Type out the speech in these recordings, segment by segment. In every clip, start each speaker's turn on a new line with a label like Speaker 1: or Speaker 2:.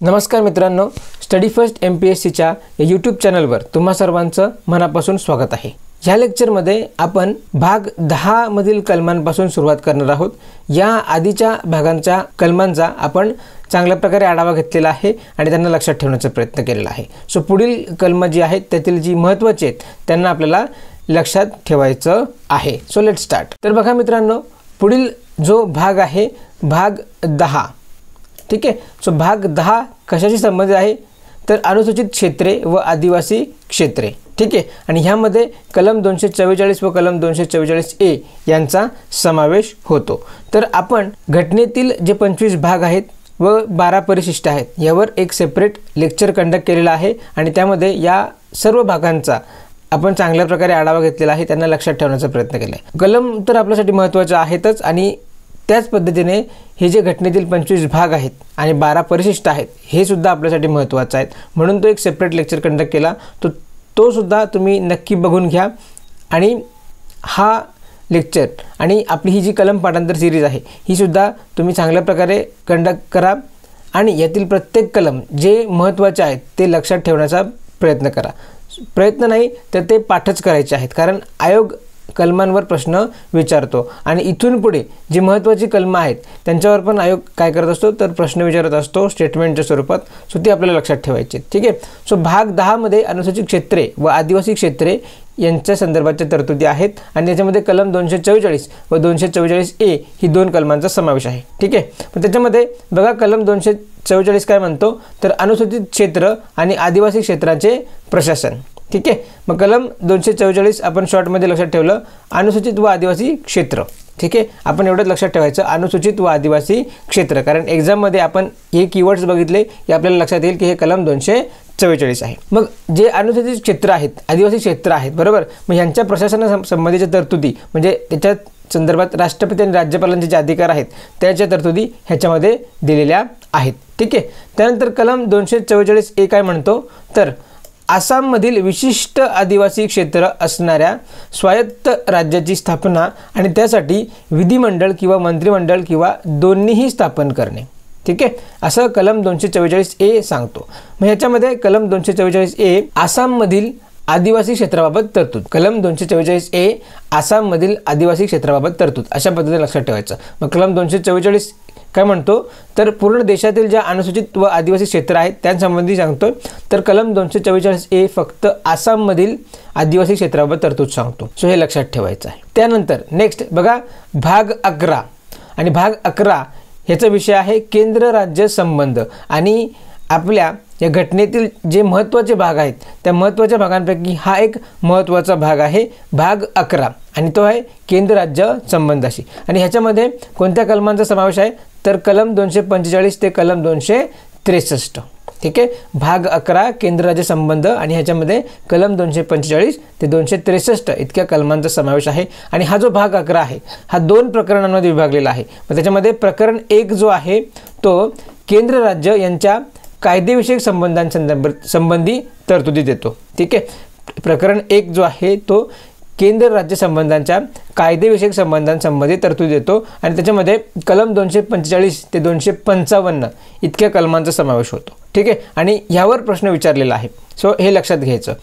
Speaker 1: नमस्कार मित्रांनो, study first MPSCच्या या यूट्यूब चॅनलवर तुम्हा सर्वांचं मनापासून स्वागत आहे। ह्या लेक्चरमध्ये आपण भाग 10 मधील कलमांपासून सुरुवात करणार आहोत। या आधीच्या भागांच्या कलमांचा आपण चांगल्या प्रकारे आढावा घेतलेला आहे आणि त्यांना लक्षात ठेवण्याचा प्रयत्न केलेला आहे। सो पुढील कलम जी आहेत त्यातील जी महत्त्वाची आहेत त्यांना आपल्याला लक्षात ठेवायचं आहे। So let's start. तर बघा मित्रांनो, पुढील जो भाग आहे भाग 10, ठीक आहे। सो भाग 10 कशाशी संबंधित आहे तर अनुसूचित क्षेत्रे व आदिवासी क्षेत्रे, ठीक आहे। आणि ह्यामध्ये कलम 244 व कलम 244A यांचा समावेश होतो। तर आपण घटनेतील जे 25 भाग आहेत व 12 परिशिष्ट आहेत यावर एक सेपरेट लेक्चर कंडक्ट केलेला आहे आणि त्यामध्ये या सर्व भागांचा आपण चांगल्या प्रकारे आढावा घेतलेला आहे, त्यांना लक्षात ठेवण्याचा प्रयत्न केला आहे। कलम तर आपल्यासाठी महत्त्वाचे आहेतच आणि त्याच पद्धतीने हे जे घटनेतील 25 भाग आहेत आणि 12 परिशिष्ट आहेत हे सुद्धा आपल्यासाठी महत्त्वाचे आहेत, म्हणून तो एक सेपरेट लेक्चर कंडक्ट केला। तो सुद्धा तुम्ही नक्की बघून घ्या आणि हा लेक्चर आणि आपली ही जी कलम पाठांतर सिरीज आहे ही सुद्धा तुम्ही चांगल्या प्रकारे कंडक्ट करा आणि यातील प्रत्येक कलम जे महत्त्वाचे आहेत ते लक्षात ठेवण्याचा प्रयत्न करा। प्रयत्न नाही तर ते पाठच करायचे आहेत, कारण आयोग कलमांवर प्रश्न विचारतो आणि इथून पुढे जी महत्त्वाची कलम आहेत त्यांच्यावर पण आयोग काय करत असतो तर प्रश्न विचारत असतो स्टेटमेंटच्या स्वरूपात। सो ते आपल्याला लक्षात ठेवायचे, ठीक आहे। सो भाग 10 मध्ये अनुसूचित क्षेत्रे व आदिवासी क्षेत्रे यांच्या संदर्भाच्या तरतुदी आहेत आणि त्याच्यामध्ये कलम 244 व 244A ही दोन कलमांचा समावेश आहे, ठीक आहे। पण त्याच्यामध्ये बघा कलम 244 काय म्हणतो तर अनुसूचित क्षेत्र आणि आदिवासी क्षेत्राचे प्रशासन, ठीक आहे। मग कलम 244 आपण शॉर्टमध्ये लक्षात ठेवलं अनुसूचित व आदिवासी क्षेत्र, ठीक आहे। आपण एवढंच लक्षात ठेवायचं अनुसूचित व आदिवासी क्षेत्र, कारण एक्झाममध्ये आपण हे कीवर्ड्स बघितले की आपल्याला लक्षात येईल की हे कलम 244 आहे। मग जे अनुसूचित क्षेत्र आहेत आदिवासी क्षेत्र आहेत बरोबर, मग यांच्या प्रशासनासंबंधीच्या तरतुदी म्हणजे त्याच्या संदर्भात राष्ट्रपती आणि राज्यपालांचे जे अधिकार आहेत त्याच्या तरतुदी ह्याच्यामध्ये दिलेल्या आहेत, ठीक आहे। त्यानंतर कलम 244A काय म्हणतो तर आसाममधील विशिष्ट आदिवासी क्षेत्र असणाऱ्या स्वायत्त राज्याची स्थापना आणि त्यासाठी विधिमंडळ किंवा मंत्रिमंडळ किंवा दोन्हीही स्थापन करणे, ठीक आहे, असं कलम 244A सांगतो। मग ह्याच्यामध्ये कलम 244A आसाममधील आदिवासी क्षेत्राबाबत तरतूद, कलम 244A आसाममधील आदिवासी क्षेत्राबाबत तरतूद अशा पद्धतीने लक्षात ठेवायचं। मग कलम 244 काय म्हणतो तर पूर्ण देशातील ज्या अनुसूचित व आदिवासी क्षेत्र आहेत त्यांसंबंधी सांगतो, तर कलम 244A फक्त आसाममधील आदिवासी क्षेत्राबाबत तरतूद सांगतो। सो हे लक्षात ठेवायचं आहे। त्यानंतर नेक्स्ट बघा भाग 11 आणि भाग 11 ह्याचा विषय आहे केंद्र राज्य संबंध आणि आपल्या या घटनेतील जे महत्त्वाचे भाग आहेत त्या महत्त्वाच्या भागांपैकी हा एक महत्त्वाचा भाग आहे भाग 11 आणि तो आहे केंद्र राज्य संबंधाशी। आणि ह्याच्यामध्ये कोणत्या कलमांचा समावेश आहे तर कलम 245 ते कलम 263, ठीक आहे। भाग 11 केंद्र राज्य संबंध आणि ह्याच्यामध्ये कलम 245 ते 263 इतक्या कलमांचा समावेश आहे। आणि हा जो भाग 11 आहे हा 2 प्रकरणांमध्ये विभागलेला आहे। मग प्रकरण 1 जो आहे तो केंद्र राज्य यांच्या कायदेविषयक संबंधी तरतुदी देतो, ठीक आहे। प्रकरण 1 जो आहे तो केंद्र राज्य संबंधांच्या कायदेविषयक संबंधांसंबंधी तरतुदी देतो आणि त्याच्यामध्ये कलम 245 ते 255 इतक्या कलमांचा समावेश होतो, ठीक आहे। आणि ह्यावर प्रश्न विचारलेला आहे, सो हे लक्षात घ्यायचं।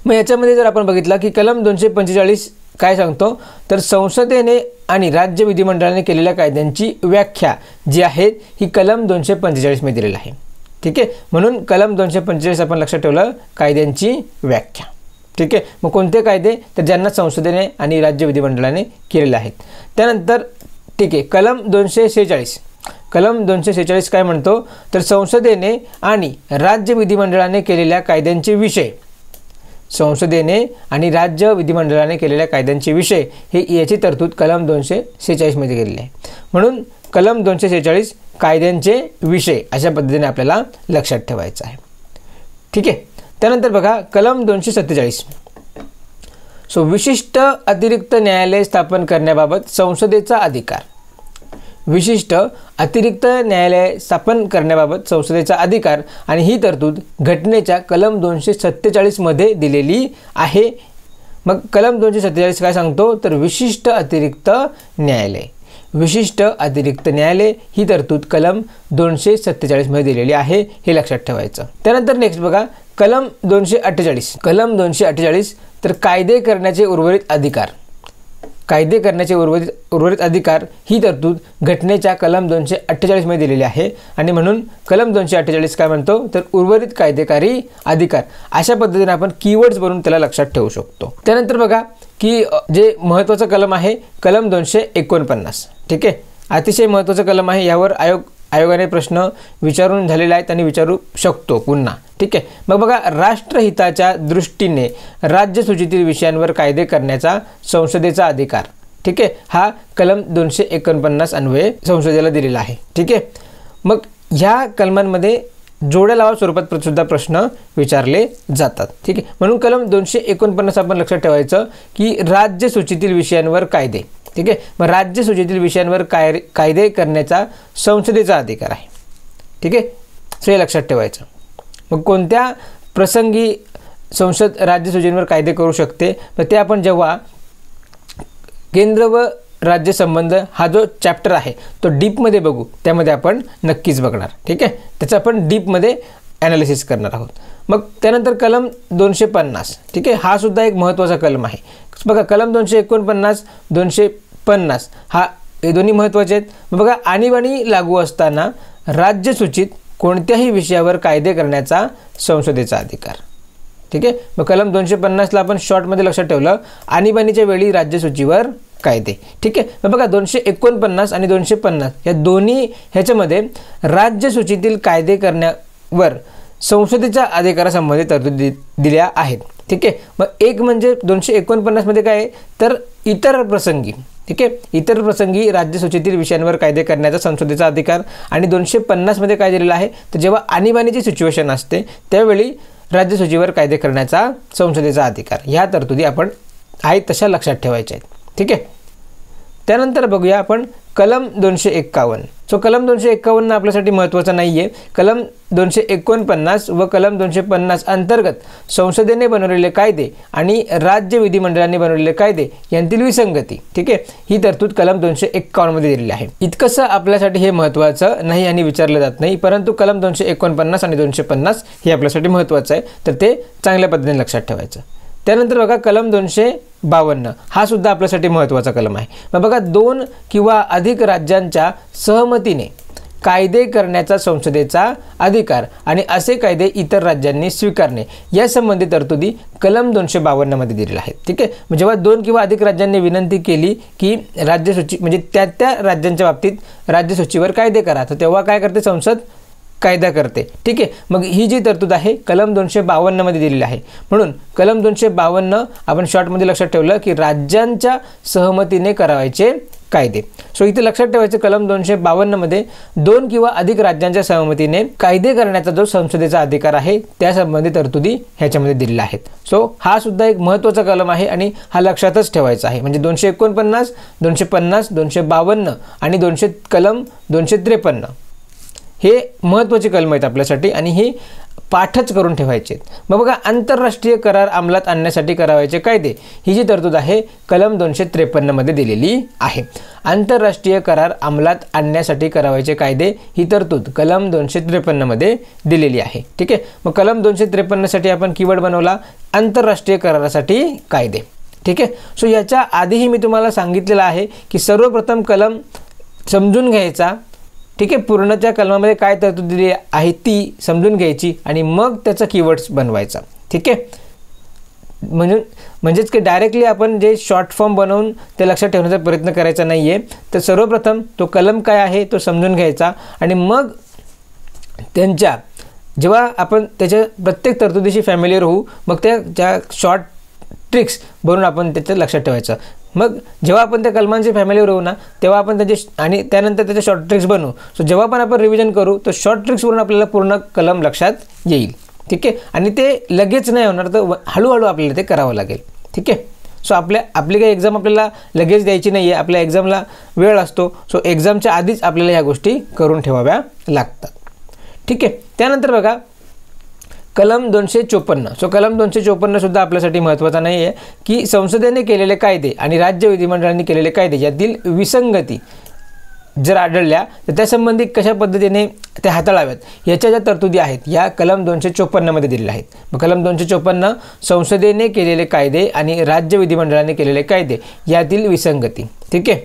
Speaker 1: मग याच्यामध्ये जर आपण बघितलं की कलम 245 काय सांगतो तर संसदेने आणि राज्य विधिमंडळाने केलेल्या कायद्यांची व्याख्या जी आहे ही कलम 245 मध्ये दिलेली आहे, ठीक आहे। म्हणून कलम 245 आपण लक्षात ठेवलं कायद्यांची व्याख्या, ठीक आहे। मग कोणते कायदे तर ज्यांना संसदेने आणि राज्य विधिमंडळाने केलेले आहेत। त्यानंतर ठीक आहे कलम 246 काय म्हणतो तर संसदेने आणि राज्य विधिमंडळाने केलेल्या कायद्यांचे विषय, संसदेने आणि राज्य विधिमंडळाने केलेल्या कायद्यांचे विषय हे याची तरतूद कलम 246 मध्ये केलेली आहे। म्हणून कलम 246 कायद्यांचे विषय अशा पद्धतीने आपल्याला लक्षात ठेवायचं आहे, ठीक आहे। त्यानंतर बघा कलम 247 सो विशिष्ट अतिरिक्त न्यायालय स्थापन करण्याबाबत संसदेचा अधिकार, विशिष्ट अतिरिक्त न्यायालय स्थापन करण्याबाबत संसदेचा अधिकार आणि ही तरतूद घटनेच्या कलम 247 मध्ये दिलेली आहे। मग कलम 247 काय सांगतो तर विशिष्ट अतिरिक्त न्यायालय, विशिष्ट अतिरिक्त न्यायालय ही तरतूद कलम 247 मध्ये दिलेली आहे, हे लक्षात ठेवायचं. त्यानंतर नेक्स्ट बघा कलम 248. कलम 248 तर कायदे करण्याचे उर्वरित अधिकार. कायदे करण्याचे उर्वरित अधिकार ही तरतूद घटनेच्या कलम 248 मध्ये दिलेली आहे आणि म्हणून कलम 248 काय म्हणतो तर उर्वरित कायदेकारी अधिकार. अशा पद्धतीने आपण कीवर्ड्स बनवून त्याला लक्षात ठेवू शकतो. त्यानंतर बघा की जे महत्त्वाचं कलम आहे कलम 249. ठीक आहे, अतिशय महत्त्वाचं कलम आहे. यावर आयोगाने प्रश्न विचारून झालेले आहेत आणि विचारू शकतो पुन्हा. ठीक आहे, मग बघा राष्ट्रहिताच्या दृष्टीने राज्यसूचीतील विषयांवर कायदे करण्याचा संसदेचा अधिकार. ठीक आहे, हा कलम 249 अन्वये संसदेला दिलेला आहे. ठीक आहे, मग ह्या कलमांमध्ये जोड्या लावा स्वरूपात सुद्धा प्रश्न विचारले जातात. ठीक आहे, म्हणून कलम 249 आपण लक्षात ठेवायचं की राज्यसूचीतील विषयांवर कायदे. ठीक आहे, मग राज्यसूचीतील विषयांवर कायदे करण्याचा संसदेचा अधिकार आहे. ठीक आहे, सो हे लक्षात ठेवायचं. मग कोणत्या प्रसंगी संसद राज्यसूचींवर कायदे करू शकते तर ते आपण जेव्हा केंद्र व राज्य संबंध हा जो चॅप्टर आहे तो डीपमध्ये बघू, त्यामध्ये आपण नक्कीच बघणार. ठीक आहे, त्याचं आपण डीपमध्ये ॲनालिसिस करणार आहोत. मग त्यानंतर कलम 250. ठीक आहे, हा सुद्धा एक महत्त्वाचा कलम आहे. बघा कलम 249 250 हे दोन्ही महत्त्वाचे आहेत. मग बघा आणीबाणी लागू असताना राज्यसूचीत कोणत्याही विषयावर कायदे करण्याचा संसदेचा अधिकार. ठीक आहे, मग कलम 250ला आपण शॉर्टमध्ये लक्षात ठेवलं आणीबाणीच्या वेळी राज्यसूचीवर कायदे. ठीक आहे, मग बघा 249 आणि 250 या दोन्ही ह्याच्यामध्ये राज्यसूचीतील कायदे करण्यावर संसदेच्या अधिकारासंबंधित तरतुदी दिल्या आहेत. ठीक आहे, मग एक म्हणजे 249 मध्ये काय आहे तर इतर प्रसंगी. ठीक आहे, इतर प्रसंगी राज्यसूचीतील विषयांवर कायदे करण्याचा संसदेचा अधिकार. आणि 250 मध्ये काय दिलेलं आहे तर जेव्हा आणीबाणीची सिच्युएशन असते त्यावेळी राज्यसूचीवर कायदे करण्याचा संसदेचा अधिकार. ह्या तरतुदी आपण आहेत तशा लक्षात ठेवायच्या आहेत. ठीक आहे, त्यानंतर बघूया आपण कलम 251. सो कलम 251 आपल्यासाठी महत्त्वाचा नाही आहे. कलम 249 व कलम 250 अंतर्गत संसदेने बनवलेले कायदे आणि राज्य विधिमंडळाने बनवलेले कायदे यांतील विसंगती. ठीक आहे, ही तरतूद कलम 251 मध्ये दिलेली आहे. इतकंसं आपल्यासाठी हे महत्त्वाचं नाही आणि विचारलं जात नाही, परंतु कलम 249 आणि 250 हे आपल्यासाठी महत्त्वाचं आहे, तर ते चांगल्या पद्धतीने लक्षात ठेवायचं. त्यानंतर बघा कलम 252 हा सुद्धा आपल्यासाठी महत्त्वाचा कलम आहे. मग बघा 2 किंवा अधिक राज्यांच्या सहमतीने कायदे करण्याचा संसदेचा अधिकार आणि असे कायदे इतर राज्यांनी स्वीकारणे या संबंधी तरतुदी कलम 252 मध्ये दिलेल्या आहेत. ठीक आहे, म्हणजे जेव्हा 2 किंवा अधिक राज्यांनी विनंती केली की राज्यसूची म्हणजे त्या राज्यांच्या बाबतीत राज्यसूचीवर कायदे करा, तर तेव्हा काय करते संसद कायदा करते. ठीक आहे, मग ही जी तरतूद आहे कलम 252 मध्ये दिलेली आहे. म्हणून कलम 252 आपण शॉर्टमध्ये लक्षात ठेवलं की राज्यांच्या सहमतीने करायचे कायदे. सो इथे लक्षात ठेवायचं कलम 252 मध्ये 2 किंवा अधिक राज्यांच्या सहमतीने कायदे करण्याचा जो संसदेचा अधिकार आहे त्या संबंधित तरतुदी ह्याच्यामध्ये दिलेल्या आहेत. सो हा सुद्धा एक महत्त्वाचा कलम आहे आणि हा लक्षातच ठेवायचा आहे. म्हणजे 249 250 252 आणि कलम 253 हे महत्त्वाचे कलम आहेत आपल्यासाठी आणि हे पाठच करून ठेवायचे आहेत. मग बघा आंतरराष्ट्रीय करार अंमलात आणण्यासाठी करावयाचे कायदे ही जी तरतूद आहे कलम 253 मध्ये दिलेली आहे. आंतरराष्ट्रीय करार अंमलात आणण्यासाठी करावयाचे कायदे ही तरतूद कलम 253 मध्ये दिलेली आहे. ठीक आहे, मग कलम 253 साठी आपण कीवर्ड बनवला आंतरराष्ट्रीय करारासाठी कायदे. ठीक आहे, सो याच्या आधीही मी तुम्हाला सांगितलेलं आहे की सर्वप्रथम कलम समजून घ्यायचा. ठीक आहे, पूर्णच्या कलमामध्ये काय तरतूद दिली आहे ती समजून घ्यायची आणि मग त्याचा कीवर्ड्स बनवायचा. ठीक आहे, म्हणजेच की डायरेक्टली आपण जे शॉर्ट फॉर्म बनवून ते लक्षात ठेवण्याचा प्रयत्न करायचा नाही आहे. तर सर्वप्रथम तो कलम काय आहे तो समजून घ्यायचा आणि मग त्यांच्या जेव्हा आपण त्याच्या प्रत्येक तरतुदीशी फॅमिलियर होऊ मग त्या शॉर्ट ट्रिक्स बनवून आपण त्याचं लक्षात ठेवायचं. मग जेव्हा आपण त्या कलमांचे फॅमिलीवर होऊ ना तेव्हा आपण त्याचे आणि त्यानंतर त्याचे शॉर्ट ट्रिक्स बनवू. सो जेव्हा पण आपण रिव्हिजन करू तर शॉर्ट ट्रिक्सवरून आपल्याला पूर्ण कलम लक्षात येईल. ठीक आहे, आणि ते लगेच नाही होणार तर हळूहळू आपल्याला ते करावं लागेल. ठीक आहे, सो आपली काही एक्झाम आपल्याला लगेच द्यायची नाही आहे. आपल्या एक्झामला वेळ असतो. सो एक्झामच्या आधीच आपल्याला ह्या गोष्टी करून ठेवाव्या लागतात. ठीक आहे, त्यानंतर बघा कलम 254. सो कलम 254 सुद्धा आपल्यासाठी महत्त्वाचा नाही आहे की संसदेने केलेले कायदे आणि राज्य विधिमंडळाने केलेले कायदे यातील विसंगती जर आढळल्या तर त्या संबंधी कशा पद्धतीने त्या हाताळाव्यात याच्या ज्या तरतुदी आहेत या कलम 254 मध्ये दिलेल्या आहेत. मग कलम 254 संसदेने केलेले कायदे आणि राज्य विधिमंडळाने केलेले कायदे यातील विसंगती. ठीक आहे.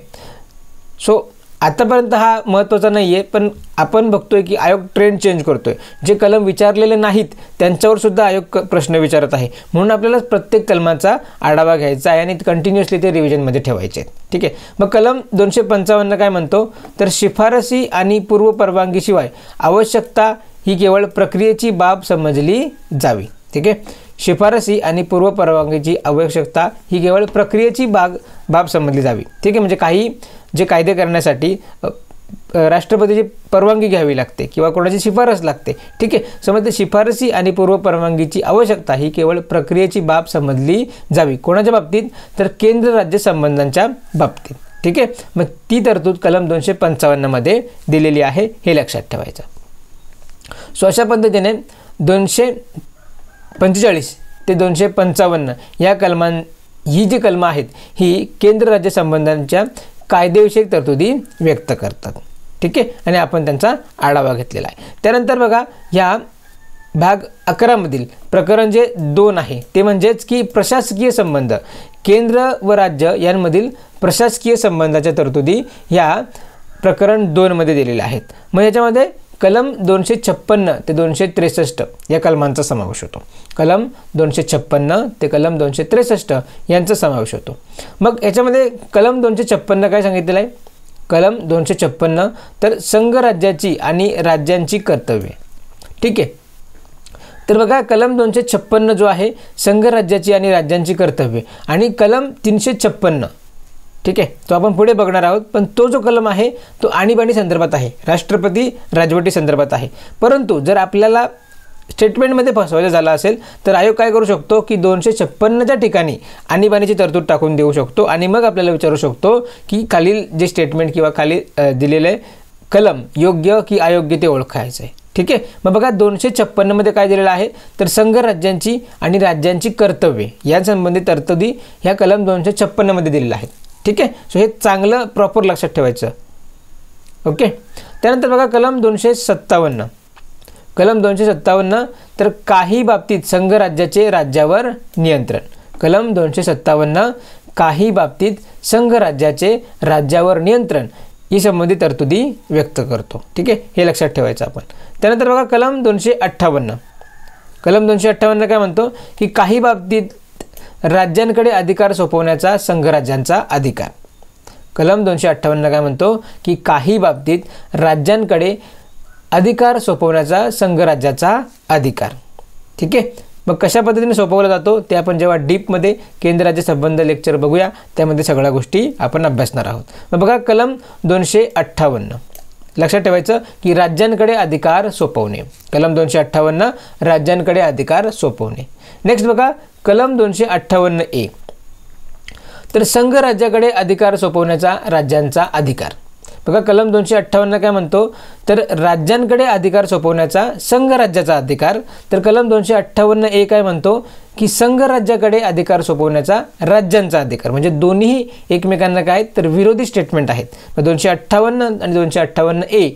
Speaker 1: सो आतापर्यंत हा महत्त्वाचा नाही आहे, पण आपण बघतोय की आयोग ट्रेंड चेंज करतोय. जे कलम विचारलेले नाहीत त्यांच्यावर सुद्धा आयोग प्रश्न विचारत आहे. म्हणून आपल्याला प्रत्येक कलमाचा आढावा घ्यायचा आहे आणि कंटिन्युअसली ते रिव्हिजनमध्ये ठेवायचे आहेत. ठीक आहे. मग कलम 255 काय म्हणतो तर शिफारसी आणि पूर्व परवानगीशिवाय आवश्यकता ही केवळ प्रक्रियेची बाब समजली जावी. ठीक आहे. शिफारसी आणि पूर्व परवानगीची आवश्यकता ही केवळ प्रक्रियेची बाब समजली जावी. ठीक आहे. म्हणजे काही जे कायदे करण्यासाठी राष्ट्रपतीची परवानगी घ्यावी लागते किंवा कोणाची शिफारस लागते. ठीक आहे. समजते शिफारसी आणि पूर्व परवानगीची आवश्यकता ही केवळ प्रक्रियेची बाब समजली जावी. कोणाच्या बाबतीत तर केंद्र राज्य संबंधांच्या बाबतीत. ठीक आहे. मग ती तरतूद कलम 255 मध्ये दिलेली आहे, हे लक्षात ठेवायचं. सो अशा पद्धतीने 245 ते 255 या ही जी कलमं आहेत ही केंद्र राज्य संबंधांच्या कायदेविषयक तरतुदी व्यक्त करतात. ठीक आहे. आणि आपण त्यांचा आढावा घेतलेला आहे. त्यानंतर बघा ह्या भाग 11 मधील प्रकरण जे 2 आहे ते म्हणजेच की प्रशासकीय संबंध, केंद्र व राज्य यांमधील प्रशासकीय संबंधाच्या तरतुदी ह्या प्रकरण 2 मध्ये दिलेल्या आहेत. मग याच्यामध्ये कलम 256 ते 263 या कलमांचा समावेश होतो. कलम 256 ते कलम 263 यांचा समावेश होतो. मग याच्यामध्ये कलम 256 काय सांगितलेलं आहे? कलम 256 तर संघ राज्याची आणि राज्यांची कर्तव्ये. ठीक आहे. तर बघा कलम 256 जो आहे संघ राज्याची आणि राज्यांची कर्तव्ये आणि कलम 356 ठीक आहे तो आपण पुढे बघणार आहोत. पण तो जो कलम आहे तो आणीबाणी संदर्भात आहे, राष्ट्रपती राजवटी संदर्भात आहे. परंतु जर आपल्याला स्टेटमेंटमध्ये फसवायचं झालं असेल तर आयोग काय करू शकतो की 256च्या ठिकाणी आणीबाणीची तरतूद टाकून देऊ शकतो आणि मग आपल्याला विचारू शकतो की खालील जे स्टेटमेंट किंवा खाली दिलेले कलम योग्य की अयोग्य ते ओळखायचं आहे. ठीक आहे. मग बघा 256 मध्ये काय दिलेलं आहे तर संघ राज्यांची आणि राज्यांची कर्तव्ये या संबंधित तरतुदी ह्या कलम 256 मध्ये दिलेल्या आहेत. ठीक आहे. सो हे चांगलं प्रॉपर लक्षात ठेवायचं. ओके. त्यानंतर बघा कलम 257 कलम 257 तर काही बाबतीत संघ राज्याचे राज्यावर नियंत्रण. कलम 257 काही बाबतीत संघ राज्याचे राज्यावर नियंत्रण ही संबंधित तरतुदी व्यक्त करतो. ठीक आहे. हे लक्षात ठेवायचं आपण. त्यानंतर बघा कलम 258 कलम 258 काय म्हणतो की काही बाबतीत राज्यांकडे अधिकार सोपवण्याचा संघ राज्यांचा अधिकार. कलम 258 काय म्हणतो की काही बाबतीत राज्यांकडे अधिकार सोपवण्याचा संघ राज्याचा अधिकार. ठीक आहे. मग कशा पद्धतीने सोपवला जातो ते आपण जेव्हा डीपमध्ये केंद्र राज्य संबंध लेक्चर बघूया त्यामध्ये सगळ्या गोष्टी आपण अभ्यासणार आहोत. मग बघा कलम 258 लक्षात ठेवायचं की राज्यांकडे अधिकार सोपवणे. कलम 258 राज्यांकडे अधिकार सोपवणे. नेक्स्ट बघा कलम 258A तर संघ राज्याकडे अधिकार सोपवण्याचा राज्यांचा अधिकार. बघा कलम 258 काय म्हणतो तर राज्यांकडे अधिकार सोपवण्याचा संघ राज्याचा अधिकार. तर कलम 258A काय म्हणतो की संघ राज्याकडे अधिकार सोपवण्याचा राज्यांचा अधिकार. म्हणजे दोन्ही एकमेकांना काय तर विरोधी स्टेटमेंट आहेत. मग 258 आणि 258A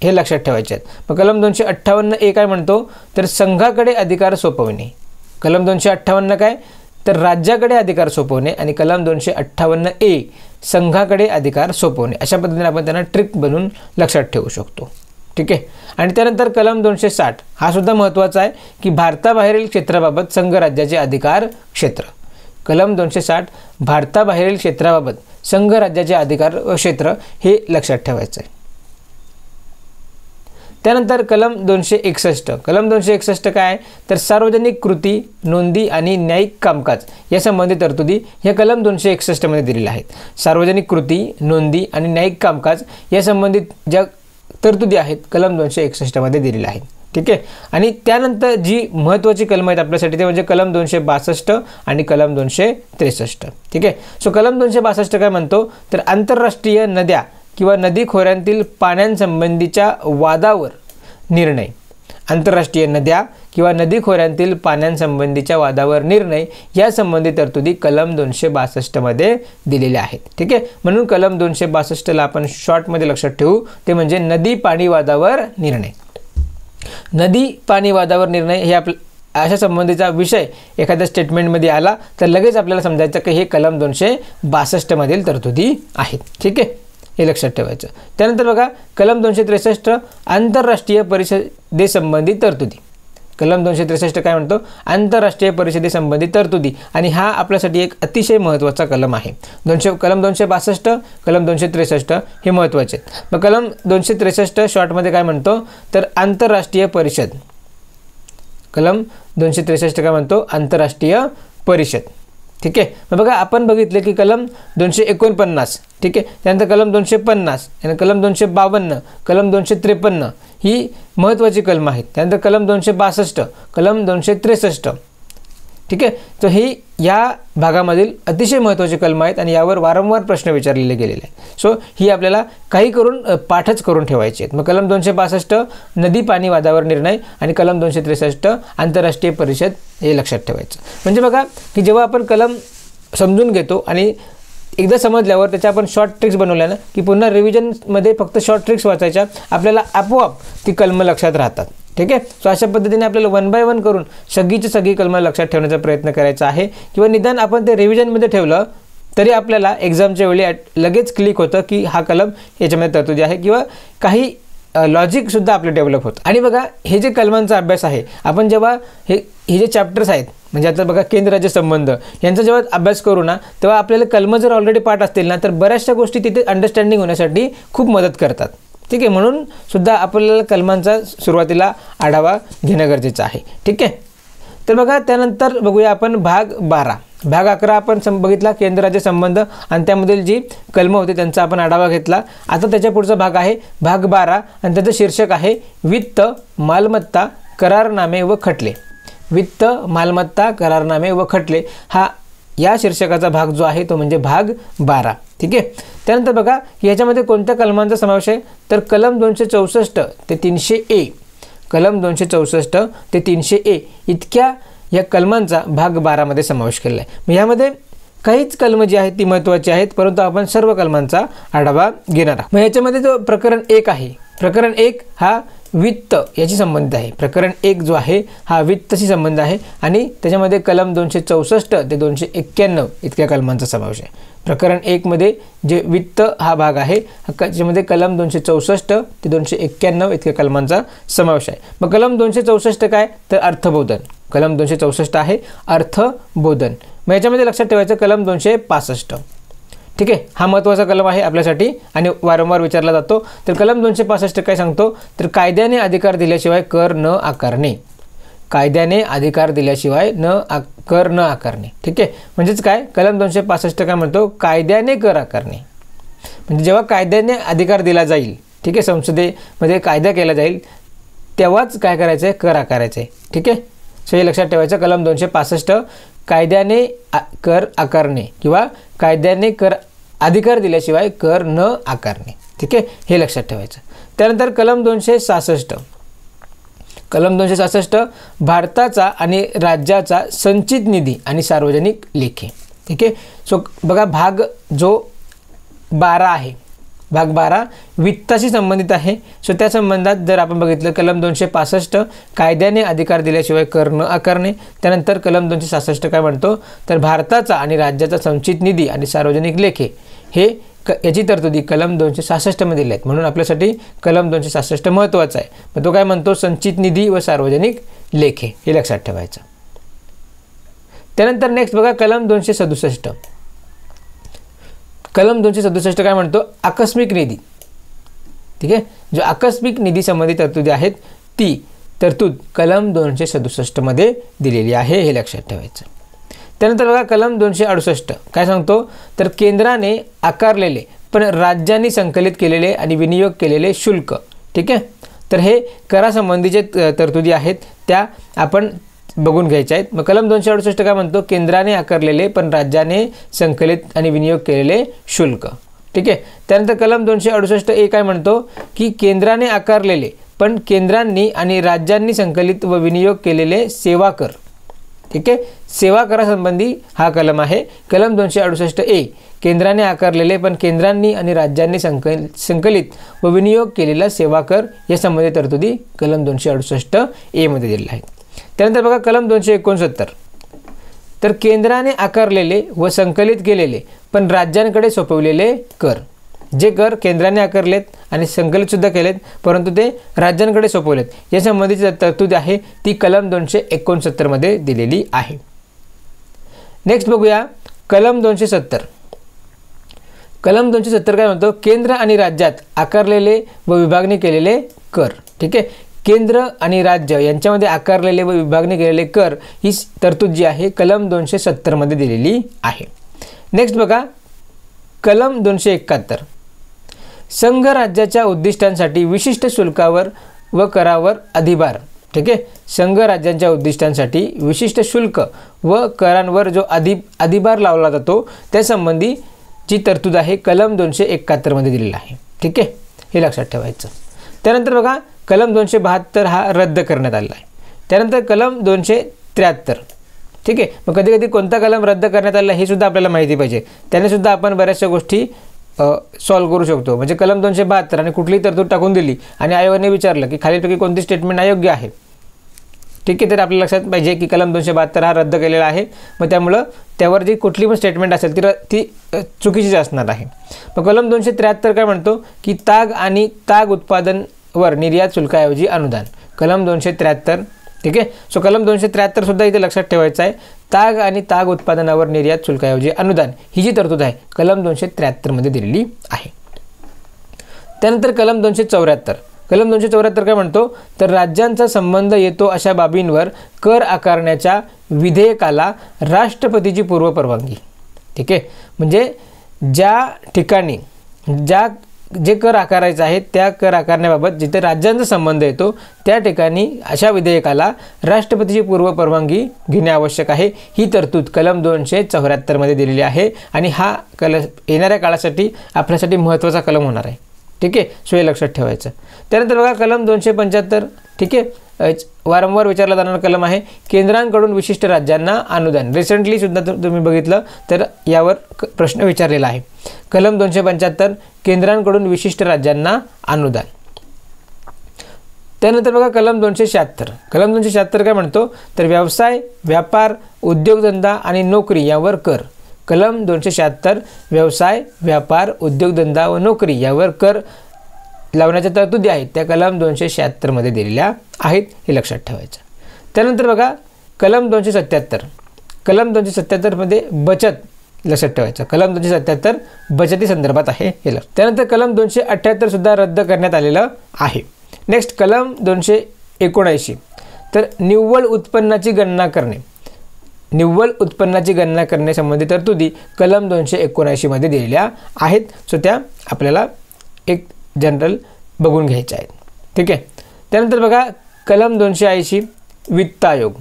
Speaker 1: हे लक्षात ठेवायचे आहेत. मग कलम 258A काय म्हणतो तर संघाकडे अधिकार सोपवणे. कलम 258 काय तर राज्याकडे अधिकार सोपवणे आणि कलम 258A संघाकडे अधिकार सोपवणे. अशा पद्धतीने आपण त्यांना ट्रिक बनवून लक्षात ठेवू शकतो. ठीक आहे. आणि त्यानंतर कलम 260 हा सुद्धा महत्त्वाचा आहे की भारताबाहेरील क्षेत्राबाबत संघ राज्याचे अधिकार क्षेत्र. कलम 260 भारताबाहेरील क्षेत्राबाबत संघ राज्याचे अधिकार क्षेत्र हे लक्षात ठेवायचं आहे. त्यानंतर कलम 261 कलम 261 काय आहे तर सार्वजनिक कृती नोंदी आणि न्यायिक कामकाज या संबंधित तरतुदी या कलम 261 मध्ये दिलेल्या आहेत. सार्वजनिक कृती नोंदी आणि न्यायिक कामकाज या संबंधित ज्या तरतुदी आहेत कलम 261 मध्ये दिलेल्या आहेत. ठीक आहे. आणि त्यानंतर जी महत्त्वाची कलम आहेत आपल्यासाठी ते म्हणजे कलम 262 आणि कलम 263. ठीक आहे. सो कलम 262 काय म्हणतो तर आंतरराष्ट्रीय नद्या किंवा नदी खोऱ्यांतील पाण्यांसंबंधीच्या वादावर निर्णय आंतरराष्ट्रीय नद्या किंवा नदी खोऱ्यांतील पाण्यांसंबंधीच्या वादावर निर्णय या संबंधी तरतुदी कलम 262 मध्ये दिलेल्या आहेत. ठीक आहे, म्हणून कलम 262 ला आपण शॉर्टमध्ये लक्षात ठेवू, ते म्हणजे नदी पाणी वादावर निर्णय. नदी पाणी वादावर निर्णय हे अशा संबंधीचा विषय एखाद्या स्टेटमेंटमध्ये आला तर लगेच आपल्याला समजायचं की हे कलम 262 मधील तरतुदी आहेत. ठीक आहे, हे लक्षात ठेवायचं. त्यानंतर बघा कलम 263 आंतरराष्ट्रीय परिषदेसंबंधी तरतुदी. कलम 263 काय म्हणतो? आंतरराष्ट्रीय परिषदेसंबंधी तरतुदी, आणि हा आपल्यासाठी एक अतिशय महत्त्वाचा कलम आहे. कलम 262, कलम 263 हे महत्त्वाचे आहेत. मग कलम 263 शॉर्टमध्ये काय म्हणतो तर आंतरराष्ट्रीय परिषद. कलम 263 काय म्हणतो? आंतरराष्ट्रीय परिषद. ठीक आहे, मग बघा आपण बघितले की कलम 249, ठीक आहे, त्यानंतर कलम 250 आणि कलम 252, कलम 253 ही महत्त्वाची कलम आहेत. त्यानंतर कलम 262, कलम 263. ठीक आहे, तर ही या भागामधील अतिशय महत्त्वाची कलम आहेत आणि यावर वारंवार प्रश्न विचारलेले गेलेले आहेत. सो ही आपल्याला काही करून पाठच करून ठेवायची आहेत. मग कलम 262 नदी पाणी वादावर निर्णय आणि कलम 263 आंतरराष्ट्रीय परिषद हे लक्षात ठेवायचं. म्हणजे बघा की जेव्हा आपण कलम समजून घेतो आणि एकदा समजल्यावर त्याच्या आपण शॉर्ट ट्रिक्स बनवल्या ना की पुन्हा रिव्हिजनमध्ये फक्त शॉर्ट ट्रिक्स वाचायच्या, आपल्याला आपोआप ती कलम लक्षात राहतात. ठीक आहे, सो अशा पद्धतीने आपल्याला 1 बाय 1 करून सगळीची सगळी कलमं लक्षात ठेवण्याचा प्रयत्न करायचा आहे. किंवा निदान आपण ते रिव्हिजनमध्ये ठेवलं तरी आपल्याला एक्झामच्या वेळी लगेच क्लिक होतं की हा कलम याच्यामध्ये तरतुदी आहे, किंवा काही लॉजिकसुद्धा आपलं डेव्हलप होतं. आणि बघा हे जे कलमांचा अभ्यास आहे, आपण जेव्हा हे जे चॅप्टर्स आहेत म्हणजे आता बघा केंद्र राज्य संबंध यांचा जेव्हा अभ्यास करू ना तेव्हा आपल्याला कलमं जर ऑलरेडी पाठ असतील ना तर बऱ्याचशा गोष्टी तिथे अंडरस्टँडिंग होण्यासाठी खूप मदत करतात. ठीक आहे, म्हणून सुद्धा आपल्याला कलमांचा सुरुवातीला आढावा घेणं गरजेचं आहे. ठीक आहे, तर बघा त्यानंतर बघूया आपण भाग 12. भाग 11 आपण बघितला केंद्र राज्य संबंध आणि त्यामधील जी कलमं होती त्यांचा आपण आढावा घेतला. आता त्याच्या पुढचा भाग आहे भाग 12 आणि त्याचं शीर्षक आहे वित्त, मालमत्ता, करारनामे व खटले. वित्त, मालमत्ता, करारनामे व खटले हा या शीर्षकाचा भाग जो आहे तो म्हणजे भाग 12. ठीक आहे, त्यानंतर बघा की याच्यामध्ये कोणत्या कलमांचा समावेश आहे तर कलम 264 ते 300A, कलम 264 ते 300A इतक्या या कलमांचा भाग 12 मध्ये समावेश केलेला आहे. मग यामध्ये काहीच कलमं जी आहेत ती महत्त्वाची आहेत, परंतु आपण सर्व कलमांचा आढावा घेणार आहोत. मग याच्यामध्ये जो प्रकरण 1 आहे, प्रकरण 1 हा वित्त याची संबंधित आहे. प्रकरण 1 जो आहे हा वित्तशी संबंध आहे आणि त्याच्यामध्ये कलम 264 ते 291 इतक्या कलमांचा समावेश आहे. प्रकरण 1 मध्ये जे वित्त हा भाग आहे त्याच्यामध्ये कलम 264 ते 291 इतक्या कलमांचा समावेश आहे. मग कलम 264 काय तर अर्थबोधन. कलम 264 आहे अर्थबोधन. मग याच्यामध्ये लक्षात ठेवायचं कलम 265. ठीक आहे, हा महत्त्वाचा कलम आहे आपल्यासाठी आणि वारंवार विचारला जातो. तर कलम 265 काय सांगतो तर कायद्याने अधिकार दिल्याशिवाय कर न आकारणे. कायद्याने अधिकार दिल्याशिवाय कर न आकारणे. ठीक आहे, म्हणजेच काय कलम 265 काय म्हणतो कायद्याने कर आकारणे. म्हणजे जेव्हा कायद्याने अधिकार दिला जाईल, ठीक आहे, संसदेमध्ये कायदा केला जाईल तेव्हाच काय करायचं आहे कर आकारायचं आहे. ठीक आहे, सो हे लक्षात ठेवायचं. कलम 265 कायद्याने कर आकारणे किंवा कायद्याने कर अधिकार दिल्याशिवाय कर न आकारणे. ठीक आहे, हे लक्षात ठेवायचं. त्यानंतर कलम 266. कलम 266 भारताचा आणि राज्याचा संचित निधी आणि सार्वजनिक लेखे. ठीक आहे, सो बघा भाग जो 12 आहे, भाग 12 वित्ताशी संबंधित आहे. सो त्या संबंधात जर आपण बघितलं कलम 265 कायद्याने अधिकार दिल्याशिवाय कर न आकारणे. त्यानंतर कलम 266 काय म्हणतो तर भारताचा आणि राज्याचा संचित निधी आणि सार्वजनिक लेखे हे याची तरतुदी कलम 266 मध्ये दिल्या आहेत. म्हणून आपल्यासाठी कलम 266 महत्त्वाचा आहे. मग तो काय म्हणतो संचित निधी व सार्वजनिक लेखे हे लक्षात ठेवायचं. त्यानंतर नेक्स्ट बघा कलम 267. कलम 267 काय म्हणतो आकस्मिक निधी. ठीक आहे, जो आकस्मिक निधी संबंधी तरतुदी आहेत ती तरतूद कलम 267 मध्ये दिलेली आहे, हे लक्षात ठेवायचं. त्यानंतर बघा कलम 268 काय सांगतो तर केंद्राने आकारलेले पण राज्यांनी संकलित केलेले आणि विनियोग केलेले शुल्क. ठीक आहे, तर हे करासंबंधीचे तरतुदी आहेत त्या आपण बघून घ्यायचे आहेत. मग कलम 268 काय म्हणतो केंद्राने आकारलेले पण राज्याने संकलित आणि विनियोग केलेले शुल्क. ठीक आहे, त्यानंतर कलम 268A काय म्हणतो की केंद्राने आकारलेले पण केंद्रांनी आणि राज्यांनी संकलित व विनियोग केलेले सेवा कर. ठीक आहे, सेवा करासंबंधी हा कलम आहे. कलम 268A केंद्राने आकारलेले पण केंद्रांनी आणि राज्यांनी संकलित व विनियोग केलेला सेवा कर या संबंधित तरतुदी कलम 268A मध्ये दिलेला आहे. त्यानंतर बघा कलम 269. तर केंद्राने आकारलेले व संकलित केलेले पण राज्यांकडे सोपवलेले कर. जे कर केंद्राने आकारलेत आणि संकलितसुद्धा केलेत परंतु ते राज्यांकडे सोपवलेत या संबंधीची तरतूद आहे ती कलम 269 मध्ये दिलेली आहे. नेक्स्ट बघूया कलम 270. कलम 270 काय म्हणतो, केंद्र आणि राज्यात आकारलेले व विभागणी केलेले कर. ठीक आहे, केंद्र आणि राज्य यांच्यामध्ये आकारलेले व विभागणी केलेले कर ही तरतूद जी आहे कलम 270 मध्ये दिलेली आहे. नेक्स्ट बघा कलम 271. संघ राज्याच्या उद्दिष्टांसाठी विशिष्ट शुल्कावर व करावर अधिभार. ठीक आहे, संघ राज्यांच्या उद्दिष्टांसाठी विशिष्ट शुल्क व करांवर जो अधिभार लावला जातो त्यासंबंधी जी तरतूद आहे कलम 271 मध्ये दिलेला आहे. ठीक आहे, हे लक्षात ठेवायचं. त्यानंतर बघा कलम 272 हा रद्द करण्यात आला आहे. त्यानंतर कलम 273. ठीक आहे, मग कधी कधी कोणता कलम रद्द करण्यात आला हे सुद्धा आपल्याला माहिती पाहिजे. त्याने सुद्धा आपण बऱ्याचशा गोष्टी सॉल्व करू शकतो. म्हणजे कलम 272 आणि कुठलीही तरतूद टाकून दिली आणि आयोगाने विचारलं की खालीलपैकी कोणती स्टेटमेंट अयोग्य आहे. ठीक आहे, तर आपल्या लक्षात पाहिजे की कलम 272 हा रद्द केलेला आहे. मग त्यामुळं त्यावर जी कुठली पण स्टेटमेंट असेल ती चुकीचीच असणार आहे. मग कलम 273 काय म्हणतो की ताग आणि ताग उत्पादनवर निर्यात शुल्काऐवजी अनुदान. कलम 273. ठीक आहे, सो कलम 273 सुद्धा इथे लक्षात ठेवायचं आहे. ताग आणि ताग उत्पादनावर निर्यात शुल्काऐवजी अनुदान ही जी तरतूद आहे कलम 273 मध्ये दिलेली आहे. त्यानंतर कलम 274. कलम 274 काय म्हणतो, तर राज्यांचा संबंध येतो अशा बाबींवर कर आकारण्याच्या विधेयकाला राष्ट्रपतीची पूर्व परवानगी. ठीक आहे, म्हणजे ज्या ठिकाणी जे कर आकारायचं आहे त्या कर आकारण्याबाबत जिथे राज्यांचा संबंध येतो त्या ठिकाणी अशा विधेयकाला राष्ट्रपतीची पूर्व परवानगी घेणे आवश्यक आहे. ही तरतूद कलम 274 मध्ये दिलेली आहे आणि हा येणाऱ्या काळासाठी आपल्यासाठी महत्त्वाचा कलम होणार आहे. ठीक आहे, सो हे लक्षात ठेवायचं. त्यानंतर बघा कलम 275. ठीक आहे, वारंवार विचारला जाणारा कलम आहे. केंद्रांकडून विशिष्ट राज्यांना अनुदान. रिसेंटली सुद्धा तुम्ही बघितलं तर यावर प्रश्न विचारलेला आहे. कलम 275 केंद्रांकडून विशिष्ट राज्यांना अनुदान. त्यानंतर बघा कलम 276. कलम 276 काय म्हणतो, तर व्यवसाय, व्यापार, उद्योगधंदा आणि नोकरी यावर कर. कलम 276 व्यवसाय, व्यापार, उद्योगधंदा व नोकरी यावर कर लावण्याच्या तरतुदी आहेत त्या कलम 276 मध्ये दिलेल्या आहेत. हे लक्षात ठेवायचं. त्यानंतर बघा कलम 277. कलम 277 मध्ये बचत लक्षात ठेवायचं. कलम 277 बचती संदर्भात आहे हे. त्यानंतर कलम 278 सुद्धा रद्द करण्यात आलेलं आहे. नेक्स्ट कलम 279. तर निव्वळ उत्पन्नाची गणना करणे. निव्वळ उत्पन्नाची गणना करण्यासंबंधी तरतुदी कलम 279 मध्ये दिलेल्या आहेत. सो त्या आपल्याला एक जनरल बघून घ्यायचे आहेत. ठीक आहे, त्यानंतर बघा कलम 280 वित्त आयोग.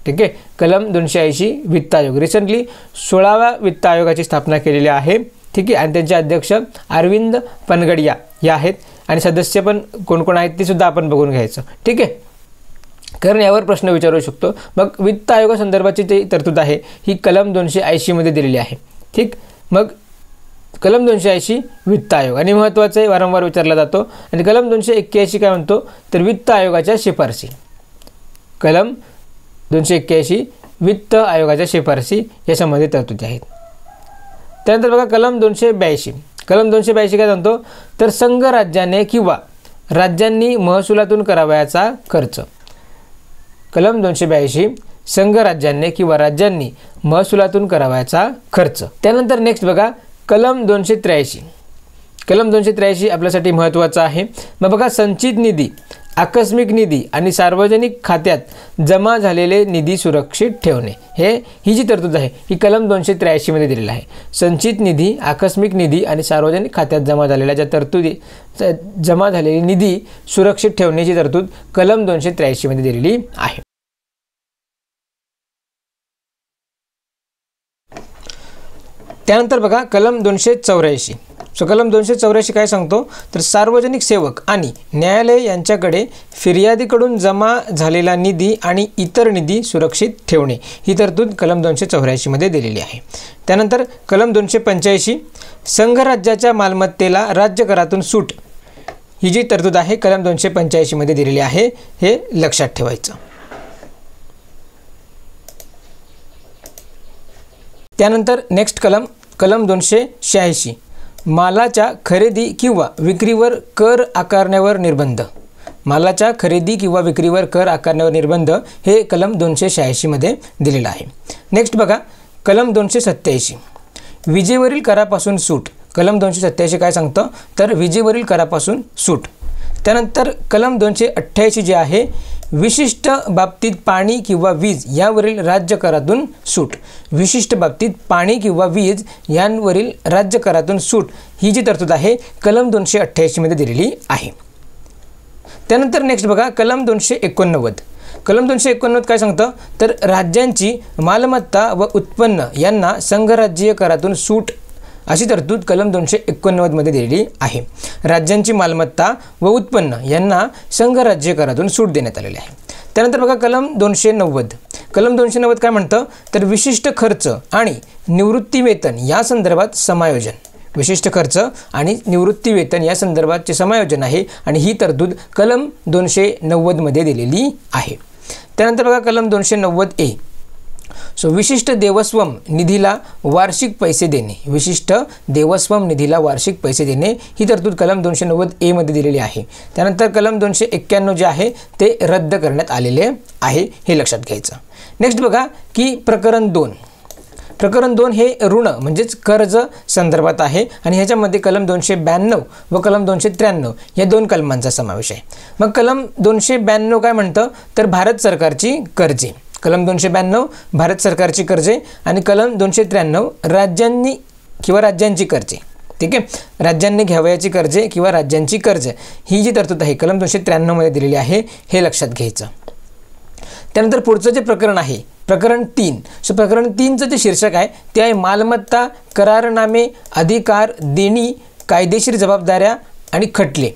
Speaker 1: ठीक आहे, कलम 280 वित्त आयोग. रिसेंटली 16व्या वित्त आयोगाची स्थापना केलेली आहे. ठीक आहे, आणि त्यांचे अध्यक्ष अरविंद पनगडिया या आहेत आणि सदस्य पण कोण कोण आहेत ते सुद्धा आपण बघून घ्यायचं. ठीक आहे, कारण यावर प्रश्न विचारू शकतो. मग वित्त आयोगासंदर्भाची जी तरतूद आहे ही कलम 280 मध्ये दिलेली आहे. ठीक, मग कलम 280 वित्त आयोग आणि महत्त्वाचं आहे, वारंवार विचारला जातो. आणि कलम 281 काय म्हणतो, तर वित्त आयोगाच्या शिफारसी. कलम 281 वित्त आयोगाच्या शिफारसी या संबंधित तरतुदी आहेत. त्यानंतर बघा कलम 282. कलम 282 काय म्हणतो, तर संघ राज्याने किंवा राज्यांनी महसुलातून करावयाचा खर्च. कलम 282 संघ राज्यांनी किंवा राज्यांनी महसुलातून करावयाचा खर्च. त्यानंतर नेक्स्ट बघा कलम 283. कलम 283 आपल्यासाठी महत्त्वाचा आहे. मग बघा संचित निधी, आकस्मिक निधी आणि सार्वजनिक खात्यात जमा झालेले निधी सुरक्षित ठेवणे. ही जी तरतूद आहे ही कलम 283 मध्ये दिलेली आहे. संचित निधी, आकस्मिक निधी आणि सार्वजनिक खात्यात जमा झालेल्या ज्या तरतुदी जमा झालेली निधी सुरक्षित ठेवण्याची तरतूद कलम 283 मध्ये दिलेली आहे. त्यानंतर बघा कलम 284. सो कलम 284 काय सांगतो, तर सार्वजनिक सेवक आणि न्यायालय यांच्याकडे फिर्यादीकडून जमा झालेला निधी आणि इतर निधी सुरक्षित ठेवणे ही तरतूद कलम 284 मध्ये दिलेली आहे. त्यानंतर कलम 285 संघराज्याच्या मालमत्तेला राज्य करातून सूट ही जी तरतूद आहे कलम 285 मध्ये दिलेली आहे, हे लक्षात ठेवायचं. त्यानंतर नेक्स्ट कलम 286 मालाच्या खरेदी किंवा विक्रीवर कर आकारण्यावर निर्बंध. मालाच्या खरेदी किंवा विक्रीवर कर आकारण्यावर निर्बंध हे कलम 286 मध्ये दिलेलं आहे. नेक्स्ट बघा कलम 287 विजेवरील करापासून सूट. कलम 287 काय सांगतं, तर विजेवरील करापासून सूट. त्यानंतर कलम 288 जे आहे विशिष्ट बाबतीत पाणी किंवा वीज यावरील राज्य करातून सूट. विशिष्ट बाबतीत पाणी किंवा वीज यांवरील राज्य करातून सूट ही जी तरतूद आहे कलम 288 मध्ये दिलेली आहे. त्यानंतर नेक्स्ट बघा कलम 289. कलम 289 काय सांगतं, तर राज्यांची मालमत्ता व उत्पन्न यांना संघराज्यीय करातून सूट अशी तरतूद कलम 289 मध्ये दिलेली आहे. राज्यांची मालमत्ता व उत्पन्न यांना संघराज्य करातून सूट देण्यात आलेली आहे. त्यानंतर बघा कलम 290. कलम 290 काय म्हणतं, तर विशिष्ट खर्च आणि निवृत्ती वेतन या संदर्भात समायोजन. विशिष्ट खर्च आणि निवृत्ती वेतन या संदर्भातचे समायोजन आहे आणि ही तरतूद कलम 290 मध्ये दिलेली आहे. त्यानंतर बघा कलम 290A सो विशिष्ट देवस्वम निधीला वार्षिक पैसे देणे. विशिष्ट देवस्वम निधीला वार्षिक पैसे देणे ही तरतूद कलम 290A मध्ये दिलेली आहे. त्यानंतर कलम 291 जे आहे ते रद्द करण्यात आलेले आहे, हे लक्षात घ्यायचं. नेक्स्ट बघा की प्रकरण 2. प्रकरण 2 हे ऋण म्हणजेच कर्ज संदर्भात आहे आणि ह्याच्यामध्ये कलम 292 व कलम 293 या दोन कलमांचा समावेश आहे. मग कलम 292 काय म्हणतं, तर भारत सरकारची कर्जे. कलम 292 भारत सरकारची कर्जे आणि कलम 293 राज्यांनी किंवा राज्यांची कर्जे. ठीक आहे, राज्यांनी घ्यावयाची कर्जे किंवा राज्यांची कर्ज ही जी तरतूद आहे कलम 293 मध्ये दिलेली आहे, हे लक्षात घ्यायचं. त्यानंतर पुढचं जे प्रकरण आहे प्रकरण 3. सो प्रकरण 3चं जे शीर्षक आहे ते आहे मालमत्ता, करारनामे, अधिकार, देणी, कायदेशीर जबाबदाऱ्या आणि खटले.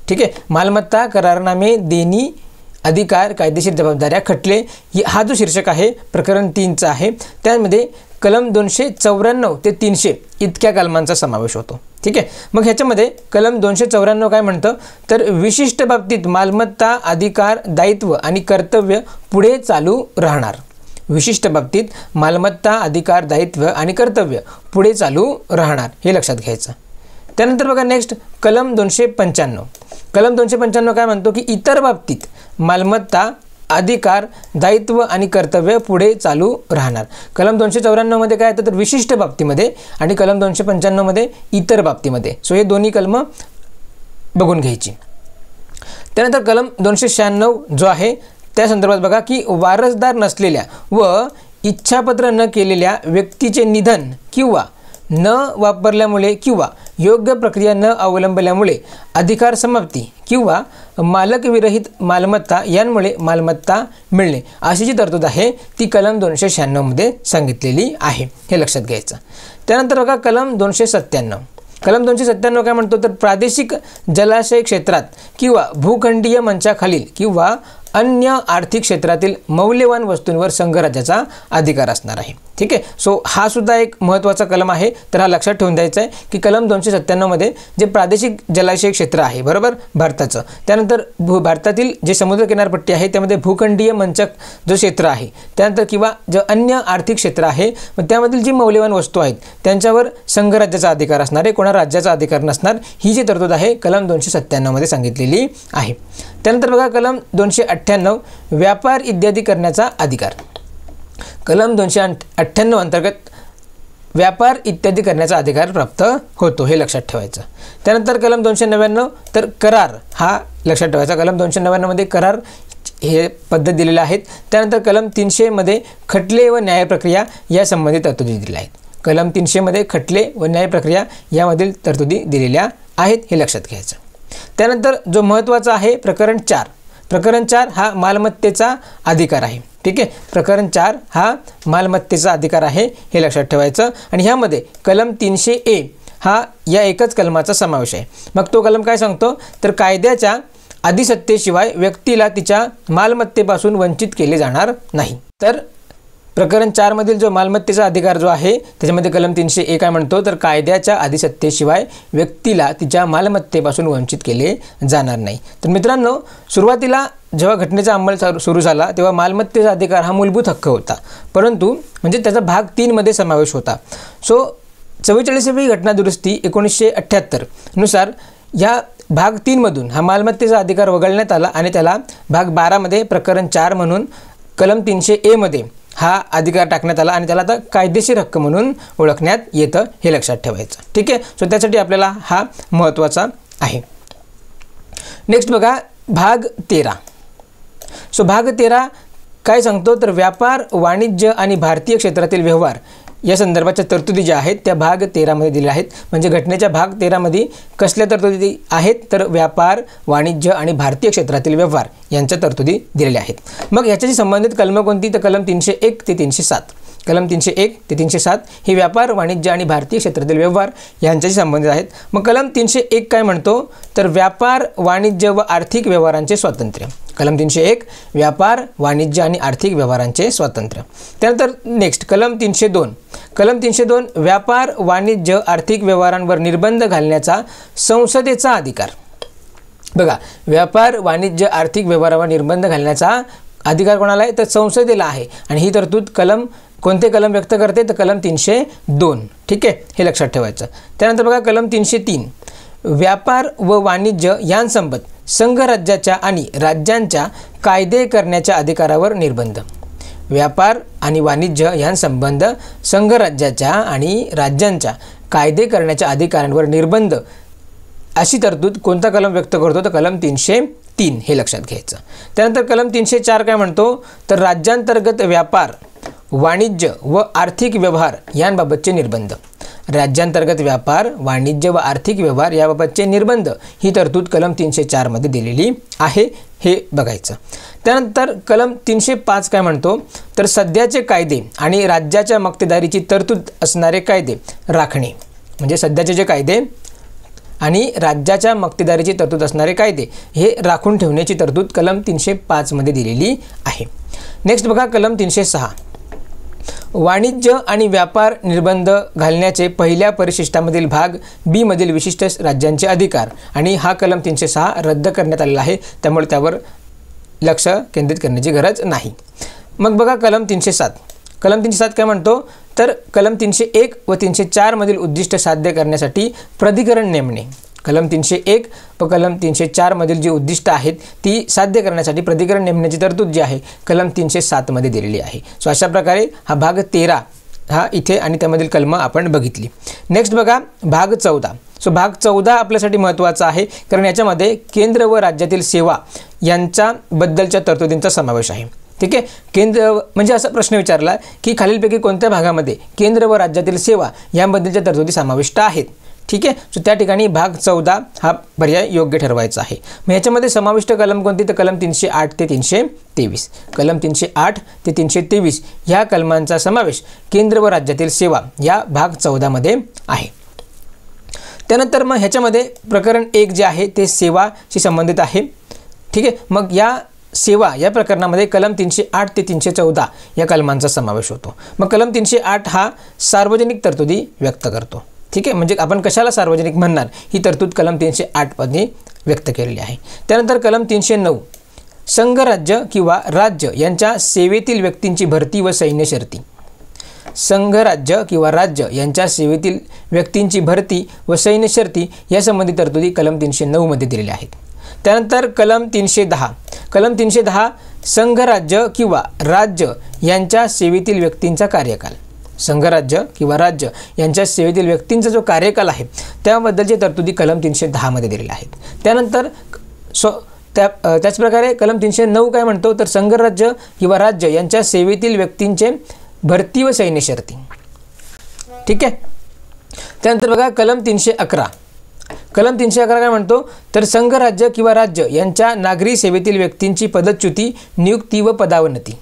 Speaker 1: ठीक आहे, मालमत्ता, करारनामे, देणी, अधिकार, कायदेशीर जबाबदाऱ्या, खटले हा जो शीर्षक आहे प्रकरण 3चा आहे. त्यामध्ये कलम 294 ते 300 इतक्या कलमांचा समावेश होतो. ठीक आहे, मग ह्याच्यामध्ये कलम 294 काय म्हणतं, तर विशिष्ट बाबतीत मालमत्ता, अधिकार, दायित्व आणि कर्तव्य पुढे चालू राहणार. विशिष्ट बाबतीत मालमत्ता, अधिकार, दायित्व आणि कर्तव्य पुढे चालू राहणार, हे लक्षात घ्यायचं. त्यानंतर बघा नेक्स्ट कलम 295. कलम 295 काय म्हणतो की इतर बाबतीत मालमत्ता, अधिकार, दायित्व आणि कर्तव्य पुढे चालू राहणार. कलम 294 मध्ये काय येतं, तर विशिष्ट बाबतीमध्ये आणि कलम 295 मध्ये इतर बाबतीमध्ये. सो हे दोन्ही कलम बघून घ्यायची. त्यानंतर कलम 296 जो आहे त्या संदर्भात बघा की वारसदार नसलेल्या व इच्छापत्र न केलेल्या व्यक्तीचे निधन किंवा न वापरल्यामुळे किंवा योग्य प्रक्रिया न अवलंबल्यामुळे अधिकार समाप्ती किंवा मालकविरहित मालमत्ता यांमुळे मालमत्ता मिळणे अशी जी तरतूद आहे ती कलम 296 मध्ये सांगितलेली आहे, हे लक्षात घ्यायचं. त्यानंतर बघा कलम 297. कलम 297 काय म्हणतो, तर प्रादेशिक जलाशय क्षेत्रात किंवा भूखंडीय मंचाखालील किंवा अन्य आर्थिक क्षेत्रातील मौल्यवान वस्तूंवर संघराज्याचा अधिकार असणार आहे. ठीक आहे, सो हा सुद्धा एक महत्त्वाचा कलम आहे, तर हा लक्षात ठेवून द्यायचा आहे की कलम 297 मध्ये जे प्रादेशिक जलाशय क्षेत्र आहे बरोबर भारताचं, त्यानंतर भारतातील जे समुद्र किनारपट्टी आहे त्यामध्ये भूखंडीय मंचक जो क्षेत्र आहे, त्यानंतर किंवा जो अन्य आर्थिक क्षेत्र आहे मग त्यामधील जी मौल्यवान वस्तू आहेत त्यांच्यावर संघराज्याचा अधिकार असणार आहे, कोणा राज्याचा अधिकार नसणार. ही जी तरतूद आहे कलम 297 मध्ये सांगितलेली आहे. त्यानंतर बघा कलम 298 व्यापार इत्यादी करण्याचा अधिकार. कलम 298 अंतर्गत व्यापार इत्यादी करण्याचा अधिकार प्राप्त होतो, हे लक्षात ठेवायचं. त्यानंतर कलम 299 तर करार हा लक्षात ठेवायचा. कलम 299 मध्ये करार हे पद्धत दिलेल्या आहेत. त्यानंतर कलम 300 मध्ये खटले व न्याय प्रक्रिया या संबंधित तरतुदी दिलेल्या आहेत. कलम 300 मध्ये खटले व न्याय प्रक्रिया यामधील तरतुदी दिलेल्या आहेत, हे लक्षात घ्यायचं. त्यानंतर जो महत्त्वाचा आहे प्रकरण 4. प्रकरण 4 हा मालमत्तेचा अधिकार आहे. ठीक आहे, प्रकरण 4 हा मालमत्तेचा अधिकार आहे, हे लक्षात ठेवायचं. आणि ह्यामध्ये कलम 300A हा या एकच कलमाचा समावेश आहे। मग तो कलम काय सांगतो तर कायद्याच्या अधिसत्तेशिवाय व्यक्तीला तिच्या मालमत्तेपासून वंचित केले जाणार नाही। तर प्रकरण 4 मधील जो मालमत्तेचा अधिकार जो आहे त्याच्यामध्ये कलम 301 काय म्हणतो तर कायद्याच्या अधिसत्तेशिवाय व्यक्तीला तिच्या मालमत्तेपासून वंचित केले जाणार नाही। तर मित्रांनो, सुरुवातीला जेव्हा घटनेचा अंमल सुरू झाला तेव्हा मालमत्तेचा अधिकार हा मूलभूत हक्क होता, परंतु म्हणजे त्याचा भाग 3 मध्ये समावेश होता। सो 44वी घटना दुरुस्ती 1978 नुसार या भाग 3 मधून हा मालमत्तेचा अधिकार वगळण्यात आला आणि त्याला भाग 12 मध्ये प्रकरण 4 म्हणून कलम 300A मध्ये हा अधिकार टाकण्यात आला आणि त्याला आता कायदेशीर हक्क म्हणून ओळखण्यात येतं, हे लक्षात ठेवायचं। ठीक आहे, सो त्यासाठी आपल्याला हा महत्त्वाचा आहे। नेक्स्ट बघा भाग 13। सो भाग 13 काय सांगतो तर व्यापार, वाणिज्य आणि भारतीय क्षेत्रातील व्यवहार या संदर्भाच्या तरतुदी ज्या आहेत त्या भाग 13 मध्ये दिल्या आहेत। म्हणजे घटनेच्या भाग 13 मध्ये कसल्या तरतुदी आहेत तर व्यापार, वाणिज्य आणि भारतीय क्षेत्रातील व्यवहार यांच्या तरतुदी दिलेल्या आहेत। मग याच्याशी संबंधित कलम कोणती तर कलम 301 ते 307। कलम 301 ते 307 हे व्यापार, वाणिज्य आणि भारतीय क्षेत्रातील व्यवहार यांच्याशी संबंधित आहेत। मग कलम 301 काय म्हणतो तर व्यापार, वाणिज्य व आर्थिक व्यवहारांचे स्वातंत्र्य। कलम 301 व्यापार, वाणिज्य आणि आर्थिक व्यवहारांचे स्वातंत्र्य। त्यानंतर नेक्स्ट कलम 302। कलम 302 व्यापार, वाणिज्य, आर्थिक व्यवहारांवर निर्बंध घालण्याचा संसदेचा अधिकार। बघा, व्यापार, वाणिज्य, आर्थिक व्यवहारावर निर्बंध घालण्याचा अधिकार कोणाला आहे तर संसदेला आहे आणि ही तरतूद कोणते कलम व्यक्त करते तर कलम 302। ठीक आहे, हे लक्षात ठेवायचं। त्यानंतर बघा कलम 303 व्यापार व वाणिज्य यांसंबंध संघराज्याच्या आणि राज्यांच्या कायदे करण्याच्या अधिकारावर निर्बंध। व्यापार आणि वाणिज्य यांसंबंध संघराज्याच्या आणि राज्यांच्या कायदे करण्याच्या अधिकारांवर निर्बंध अशी तरतूद कोणता कलम व्यक्त करतो तर कलम 303, हे लक्षात घ्यायचं। त्यानंतर कलम 304 काय म्हणतो तर राज्यांतर्गत व्यापार, वाणिज्य व आर्थिक व्यवहार यांबाबतचे निर्बंध। राज्यांतर्गत व्यापार, वाणिज्य व आर्थिक व्यवहार याबाबतचे निर्बंध ही तरतूद कलम 304 मध्ये दिलेली आहे, हे बघायचं। त्यानंतर कलम 305 काय म्हणतो तर सध्याचे कायदे आणि राज्याच्या मक्तेदारीची तरतूद असणारे कायदे राखणे। म्हणजे सध्याचे जे कायदे आणि राज्याच्या मक्तेदारीची तरतूद असणारे कायदे हे राखून ठेवण्याची तरतूद कलम 305 मध्ये दिलेली आहे। नेक्स्ट बघा कलम 306 वाणिज्य आणि व्यापार निर्बंध घालण्याचे पहिल्या परिशिष्टामधील भाग बी मधील विशिष्ट राज्यांचे अधिकार आणि हा कलम 306 रद्द करण्यात आलेला आहे, त्यामुळे त्यावर लक्ष केंद्रित करण्याची गरज नाही। मग बघा कलम 307। कलम 307 काय म्हणतो तर कलम 301 व 304 मधील उद्दिष्ट साध्य करण्यासाठी प्राधिकरण नेमणे। कलम 301 व कलम 304 मधील जी उद्दिष्ट आहेत ती साध्य करण्यासाठी प्राधिकरण नेमण्याची तरतूद जी आहे कलम 307 मध्ये दिलेली आहे। सो अशा प्रकारे हा भाग 13 हा इथे आणि त्यामधील कलम आपण बघितली। नेक्स्ट बघा भाग 14। सो भाग 14 आपल्यासाठी महत्त्वाचा आहे कारण याच्यामध्ये केंद्र व राज्यातील सेवा यांच्याबद्दलच्या तरतुदींचा समावेश आहे। ठीक आहे, केंद्र म्हणजे असा प्रश्न विचारला की खालीलपैकी कोणत्या भागामध्ये केंद्र व राज्यातील सेवा यांबद्दलच्या तरतुदी समाविष्ट आहेत। ठीक आहे, सो त्या ठिकाणी भाग 14 हा पर्याय योग्य ठरवायचा आहे। मग याच्यामध्ये समाविष्ट कलम कोणती तर कलम 308 ते 323। कलम 308 ते 323 ह्या कलमांचा समावेश केंद्र व राज्यातील सेवा या भाग 14 मध्ये आहे। त्यानंतर मग ह्याच्यामध्ये प्रकरण 1 जे आहे ते सेवाशी संबंधित आहे। ठीक आहे, मग या सेवा या प्रकरणामध्ये कलम 308 ते 314 या कलमांचा समावेश होतो। मग कलम 308 हा सार्वजनिक तरतुदी व्यक्त करतो। ठीक आहे, म्हणजे आपण कशाला सार्वजनिक म्हणणार ही तरतूद कलम 308 मध्ये व्यक्त केलेली आहे। त्यानंतर कलम 309 संघराज्य किंवा राज्य यांच्या सेवेतील व्यक्तींची भरती व सैन्य शर्ती। संघराज्य किंवा राज्य यांच्या सेवेतील व्यक्तींची भरती व सैन्य शर्ती यासंबंधी तरतुदी कलम 309 मध्ये दिलेल्या आहेत। त्यानंतर कलम 310 कलम 310 संघराज्य किंवा राज्य यांच्या सेवेतील व्यक्तींचा कार्यकाल। संघराज्य किंवा राज्य यांच्या सेवेतील व्यक्तींचा जो कार्यकाल आहे त्याबद्दलचे तरतुदी कलम 310 मध्ये दिलेल्या आहेत। त्यानंतर त्याचप्रकारे कलम 309 काय म्हणतो तर संघराज्य किंवा राज्य यांच्या सेवेतील व्यक्तींचे भरती व सैन्य शर्ती। ठीक आहे, त्यानंतर बघा कलम 311 कलम 311 काय म्हणतो तर संघराज्य किंवा राज्य यांच्या नागरी सेवेतील व्यक्तींची पदच्युती, नियुक्ती व पदावनती।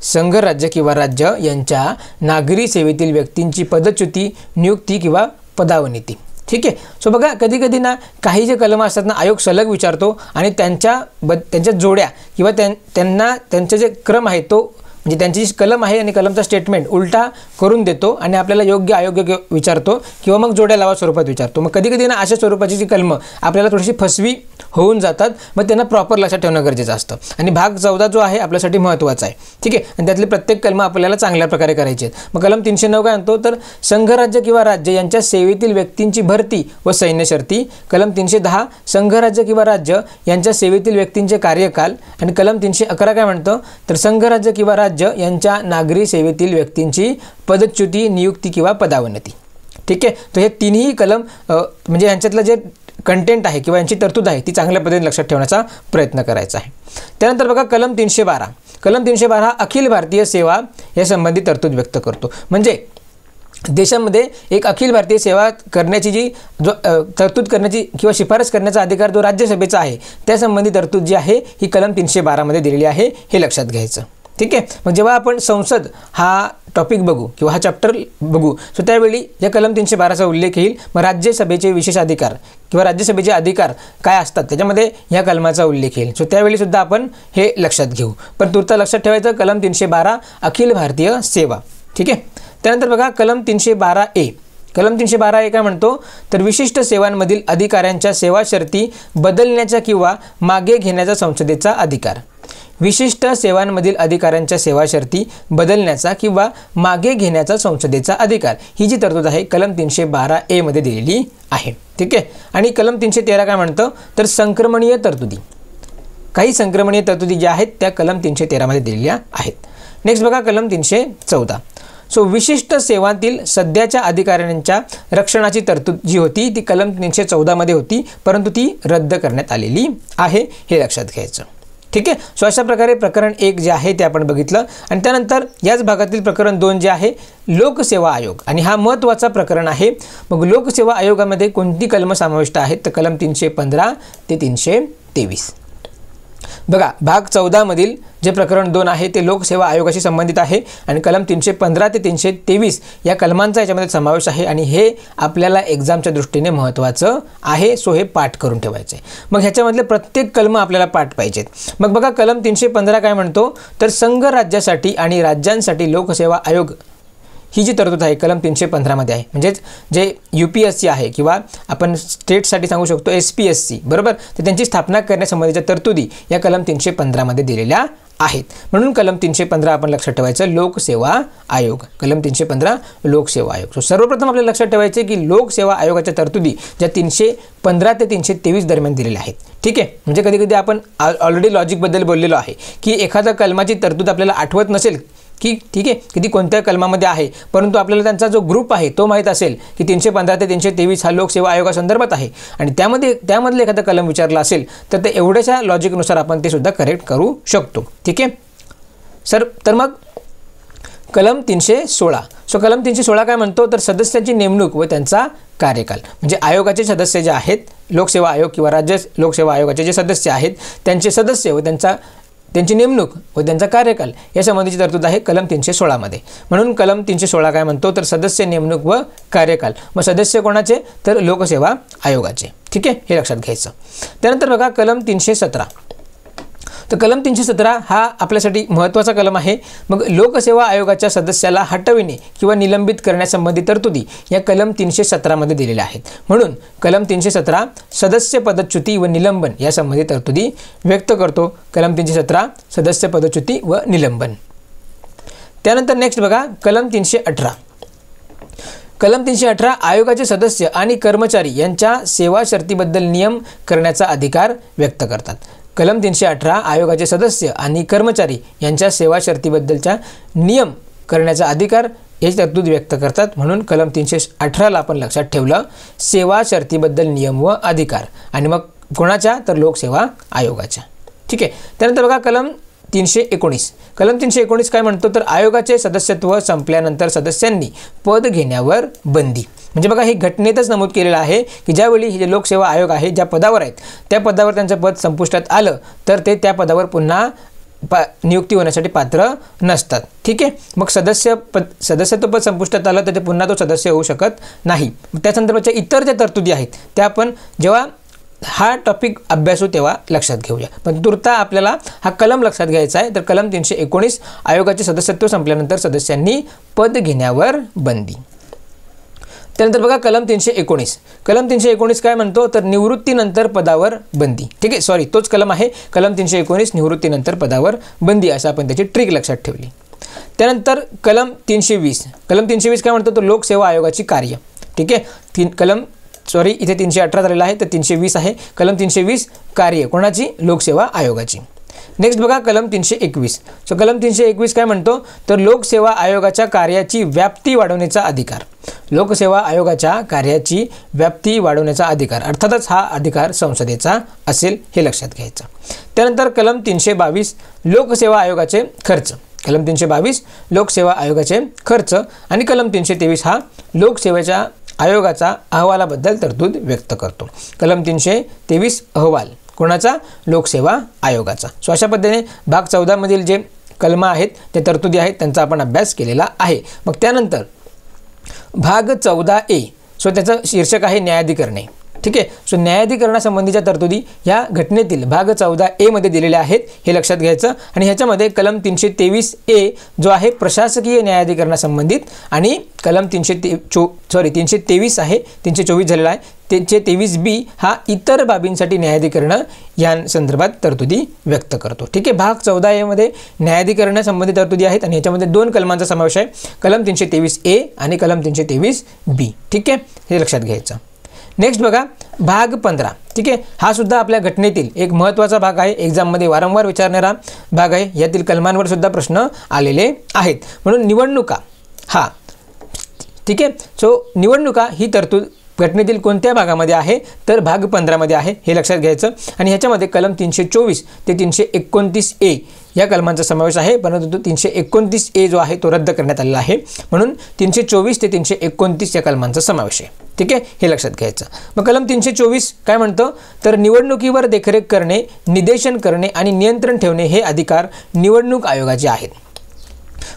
Speaker 1: संघराज्य किंवा राज्य यांच्या नागरी सेवेतील व्यक्तींची पदच्युती, नियुक्ती किंवा पदावनीती. ठीक आहे. सो बघा कधी कधी ना काही जे कलम असतात ना आयोग सलग विचारतो आणि त्यांच्या जोड्या किंवा त्यांना त्यांचे जे क्रम आहे तो म्हणजे त्यांची जी कलम आहे आणि कलमचा स्टेटमेंट उलटा करून देतो आणि आपल्याला योग्य अयोग्य विचारतो किंवा मग जोड्या लावा स्वरूपात विचारतो. मग कधी कधी ना अशा स्वरूपाची जी कलमं आपल्याला थोडीशी फसवी होऊन जातात. मग त्यांना प्रॉपर लक्षात ठेवणं गरजेचं असतं. आणि भाग 14 जो आहे आपल्यासाठी महत्त्वाचा आहे. ठीक आहे. आणि त्यातले प्रत्येक कलमं आपल्याला चांगल्या प्रकारे करायची आहेत. मग कलम 309 काय म्हणतो तर संघराज्य किंवा राज्य यांच्या सेवेतील व्यक्तींची भरती व सैन्य शर्ती. कलम 310 संघराज्य किंवा राज्य यांच्या सेवेतील व्यक्तींचे कार्यकाल. आणि कलम 311 काय म्हणतं तर संघराज्य किंवा राज्य यांच्या नागरी सेवेतील व्यक्तींची पदच्युती, नियुक्ती किंवा पदावनती. ठीक आहे. तर हे तिन्ही कलम म्हणजे यांच्यातलं जे कंटेंट आहे किंवा यांची तरतूद आहे ती चांगल्या पद्धतीने लक्षात ठेवण्याचा प्रयत्न करायचा आहे. त्यानंतर बघा कलम 312. कलम 312 अखिल भारतीय सेवा या संबंधी तरतूद व्यक्त करतो. म्हणजे देशामध्ये एक अखिल भारतीय सेवा करण्याची जी तरतूद करण्याची किंवा शिफारस करण्याचा अधिकार जो राज्यसभेचा आहे त्यासंबंधी तरतूद जी आहे ही कलम 312 मध्ये दिलेली आहे, हे लक्षात घ्यायचं. ठीक आहे. मग जेव्हा आपण संसद हा टॉपिक बघू किंवा हा चॅप्टर बघू सो त्यावेळी या कलम 312चा उल्लेख येईल. मग राज्यसभेचे विशेष अधिकार किंवा राज्यसभेचे अधिकार काय असतात त्याच्यामध्ये ह्या कलमाचा उल्लेख येईल. सो त्यावेळी सुद्धा आपण हे लक्षात घेऊ. पण तुर्त लक्षात ठेवायचं कलम 312 अखिल भारतीय सेवा. ठीक आहे. त्यानंतर बघा कलम 312A. कलम 312A काय म्हणतो तर विशिष्ट सेवांमधील अधिकाऱ्यांच्या सेवा शर्ती बदलण्याचा किंवा मागे घेण्याचा संसदेचा अधिकार. विशिष्ट सेवांमधील अधिकाऱ्यांच्या सेवा शर्ती बदलण्याचा किंवा मागे घेण्याचा संसदेचा अधिकार ही जी तरतूद आहे कलम 312A मध्ये दिलेली आहे. ठीक आहे. आणि कलम 313 काय म्हणतं तर संक्रमणीय तरतुदी. काही संक्रमणीय तरतुदी ज्या आहेत त्या कलम 313 मध्ये दिलेल्या आहेत. नेक्स्ट बघा कलम 314. सो विशिष्ट सेवांतील सध्याच्या अधिकाऱ्यांच्या रक्षणाची तरतूद जी होती ती कलम 314 मध्ये होती, परंतु ती रद्द करण्यात आलेली आहे, हे लक्षात घ्यायचं. ठीक आहे. सो अशा प्रकारे प्रकरण 1 जे आहे ते आपण बघितलं. आणि त्यानंतर याच भागातील प्रकरण 2 जे आहे लोकसेवा आयोग, आणि हा महत्त्वाचा प्रकरण आहे. मग लोकसेवा आयोगामध्ये कोणती कलमं समाविष्ट आहेत तर कलम 315 ते 323. बघा भाग 14 मधील जे प्रकरण 2 आहे ते लोकसेवा आयोगाशी संबंधित आहे आणि कलम 315 ते 323 या कलमांचा याच्यामध्ये समावेश आहे आणि हे आपल्याला एक्झामच्या दृष्टीने महत्त्वाचं आहे. सो हे पाठ करून ठेवायचं आहे. मग ह्याच्यामधले प्रत्येक कलम आपल्याला पाठ पाहिजेत. मग बघा कलम 315 काय म्हणतो तर संघ राज्यासाठी आणि राज्यांसाठी लोकसेवा आयोग ही जी तरतूद आहे कलम 315 मध्ये आहे. म्हणजेच जे UPSC आहे किंवा आपण स्टेटसाठी सांगू शकतो SPSC बरोबर, तर त्यांची स्थापना करण्यासंबंधीच्या तरतुदी या कलम 315 मध्ये दिलेल्या आहेत. म्हणून कलम 315 आपण लक्षात ठेवायचं लोकसेवा आयोग. कलम 315 लोकसेवा आयोग. सो सर्वप्रथम आपल्याला लक्षात ठेवायचे की लोकसेवा आयोगाच्या तरतुदी ज्या 315 ते 323 दरम्यान दिलेल्या आहेत. ठीक आहे. म्हणजे कधी कधी आपण ऑलरेडी लॉजिकबद्दल बोललेलो आहे की एखादा कलमाची तरतूद आपल्याला आठवत नसेल की ठीक आहे की ती कोणत्या कलमामध्ये आहे, परंतु आपल्याला त्यांचा जो ग्रुप आहे तो माहीत असेल की 315 ते 323 हा लोकसेवा आयोगासंदर्भात आहे आणि त्यामधलं एखादं कलम विचारलं असेल तर ते एवढ्याशा लॉजिकनुसार आपण ते सुद्धा करेक्ट करू शकतो. ठीक आहे सर. तर मग कलम 316. सो कलम 316 काय म्हणतो तर सदस्यांची नेमणूक व त्यांचा कार्यकाल. म्हणजे आयोगाचे सदस्य जे आहेत लोकसेवा आयोग किंवा राज्य लोकसेवा आयोगाचे जे सदस्य आहेत त्यांचे सदस्य व त्यांची नेमणूक व त्यांचा कार्यकाल या संबंधीची तरतूद आहे कलम 316 मध्ये. म्हणून कलम 316 काय म्हणतो तर सदस्य नेमणूक व कार्यकाल. मग सदस्य कोणाचे तर लोकसेवा आयोगाचे. ठीक आहे. हे लक्षात घ्यायचं. त्यानंतर बघा कलम 317. तर कलम 317 हा आपल्यासाठी महत्त्वाचा कलम आहे. मग लोकसेवा आयोगाच्या सदस्याला हटविणे किंवा निलंबित करण्यासंबंधी तरतुदी या कलम 317 मध्ये दिलेल्या आहेत. म्हणून कलम 317 सदस्य पदच्युती व निलंबन यासंबंधी तरतुदी व्यक्त करतो. कलम 317 सदस्य पदच्युती व निलंबन. त्यानंतर नेक्स्ट बघा कलम 318. कलम 318 आयोगाचे सदस्य आणि कर्मचारी यांच्या सेवा शर्तीबद्दल नियम करण्याचा अधिकार व्यक्त करतात. कलम 318 आयोगाचे सदस्य आणि कर्मचारी यांच्या सेवा शर्तीबद्दलच्या नियम करण्याचा अधिकार याची तरतूद व्यक्त करतात. म्हणून कलम 318ला आपण लक्षात ठेवलं सेवा शर्तीबद्दल नियम व अधिकार आणि मग कोणाच्या तर लोकसेवा आयोगाच्या. ठीक आहे. त्यानंतर बघा कलम 319. कलम 319 काय म्हणतो तर आयोगाचे सदस्यत्व संपल्यानंतर सदस्यांनी पद घेण्यावर बंदी. म्हणजे बघा हे घटनेतच नमूद केलेलं आहे की ज्यावेळी हे जे लोकसेवा आयोग आहे ज्या पदावर आहेत त्या पदावर त्यांचं पद संपुष्टात आलं तर ते त्या पदावर पुन्हा नियुक्ती होण्यासाठी पात्र नसतात. ठीक आहे. मग सदस्यत्व संपुष्टात आलं तर ते पुन्हा तो सदस्य होऊ शकत नाही. त्या संदर्भाच्या इतर ज्या तरतुदी आहेत त्या आपण जेव्हा हा टॉपिक अभ्यासू तेव्हा लक्षात घेऊया. पण तुर्ता आपल्याला हा कलम लक्षात घ्यायचा आहे. तर कलम 319 आयोगाचे सदस्यत्व संपल्यानंतर सदस्यांनी पद घेण्यावर बंदी. त्यानंतर बघा कलम 319. कलम 319 काय म्हणतो तर निवृत्तीनंतर पदावर बंदी. ठीक आहे, सॉरी तोच कलम आहे. कलम 319 निवृत्तीनंतर पदावर बंदी असं आपण त्याची ट्रिक लक्षात ठेवली. त्यानंतर कलम 320. कलम 320 काय म्हणतो तर लोकसेवा आयोगाची कार्य. ठीक आहे, इथे 318 झालेला आहे तर 320 आहे. कलम 320 कार्य कोणाची लोकसेवा आयोगाची. नेक्स्ट बघा कलम 321. सो कलम 321 काय म्हणतो तर लोकसेवा आयोगाच्या कार्याची व्याप्ती वाढवण्याचा अधिकार. लोकसेवा आयोगाच्या कार्याची व्याप्ती वाढवण्याचा अधिकार अर्थातच हा अधिकार संसदेचा असेल हे लक्षात घ्यायचं. त्यानंतर कलम 322 लोकसेवा आयोगाचे खर्च. कलम 322 लोकसेवा आयोगाचे खर्च आणि कलम 323 हा लोकसेवेच्या आयोगाचा अहवालाबद्दल तरतूद व्यक्त करतो. कलम 323 अहवाल कोणाचा लोकसेवा आयोगाचा. सो अशा पद्धतीने भाग 14 मधील जे कलम आहेत ते तरतुदी आहेत त्यांचा आपण अभ्यास केलेला आहे. मग त्यानंतर भाग 14A. सो त्याचं शीर्षक आहे न्यायाधिकरणे. ठीक आहे. सो न्यायाधिकरणासंबंधीच्या तरतुदी ह्या घटनेतील भाग 14A मध्ये दिलेल्या आहेत हे लक्षात घ्यायचं. आणि ह्याच्यामध्ये कलम 323A जो आहे प्रशासकीय न्यायाधिकरणासंबंधित आणि कलम 323 आहे 324 झालेला आहे. 323B हा इतर बाबींसाठी न्यायाधिकरण या संदर्भात तरतुदी व्यक्त करतो. ठीक आहे. भाग 14A मध्ये न्यायाधिकरणासंबंधित तरतुदी आहेत आणि ह्याच्यामध्ये 2 कलमांचा समावेश आहे. कलम 323A आणि कलम 323B. ठीक आहे, हे लक्षात घ्यायचं. नेक्स्ट बघा भाग 15. ठीक आहे, हा सुद्धा आपल्या घटनेतील एक महत्त्वाचा भाग आहे. एक्झाममध्ये वारंवार विचारणारा भाग आहे. यातील कलमांवर सुद्धा प्रश्न आलेले आहेत. म्हणून निवडणुका हा. ठीक आहे. सो निवडणुका ही तरतूद घटनेतील कोणत्या भागामध्ये आहे तर भाग 15 मध्ये आहे हे लक्षात घ्यायचं. आणि ह्याच्यामध्ये कलम 324 ते 329A या कलमांचा समावेश आहे. परंतु 329A जो आहे तो रद्द करण्यात आलेला आहे. म्हणून 324 ते 329 या कलमांचा समावेश आहे. ठीक आहे, हे लक्षात घ्यायचं. मग कलम 324 काय म्हणतो तर निवडणुकीवर देखरेख करणे, निदेशन करणे आणि नियंत्रण ठेवणे हे अधिकार निवडणूक आयोगाचे आहेत.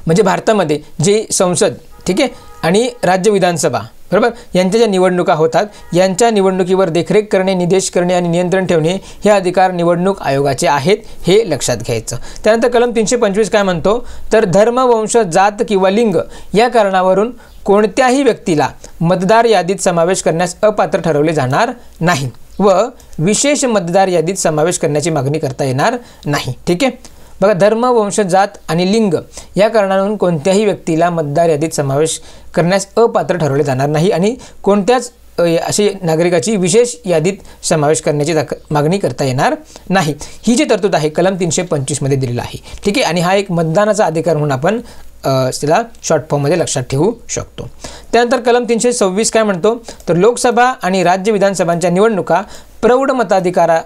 Speaker 1: म्हणजे भारतामध्ये जे संसद ठीक आहे आणि राज्य विधानसभा बरोबर यांच्या ज्या निवडणुका होतात यांच्या निवडणुकीवर देखरेख करणे, निदेश करणे आणि नियंत्रण ठेवणे हे अधिकार निवडणूक आयोगाचे आहेत हे लक्षात घ्यायचं. त्यानंतर कलम 325 काय म्हणतो तर धर्म, वंश, जात किंवा लिंग या कारणावरून कोणत्याही व्यक्तीला मतदार यादीत समावेश करण्यास अपात्र ठरवले जाणार नाही व विशेष मतदार यादीत समावेश करण्याची मागणी करता येणार नाही. ठीक आहे. बघा धर्म, वंश, जात आणि लिंग या कारणावरून कोणत्याही व्यक्तीला मतदार यादीत समावेश करण्यास अपात्र ठरवले जाणार नाही आणि कोणत्याच अशी नागरिकाची विशेष यादीत समावेश करण्याची मागणी करता येणार नाही. ही जी तरतूद आहे कलम 325 मध्ये दिलेला आहे. ठीक आहे. आणि हा एक मतदानाचा अधिकार म्हणून आपण त्याला शॉर्ट फॉर्ममध्ये लक्षात ठेवू शकतो. त्यानंतर कलम 326 काय म्हणतो तर लोकसभा आणि राज्य विधानसभांच्या निवडणुका प्रौढ मताधिकारा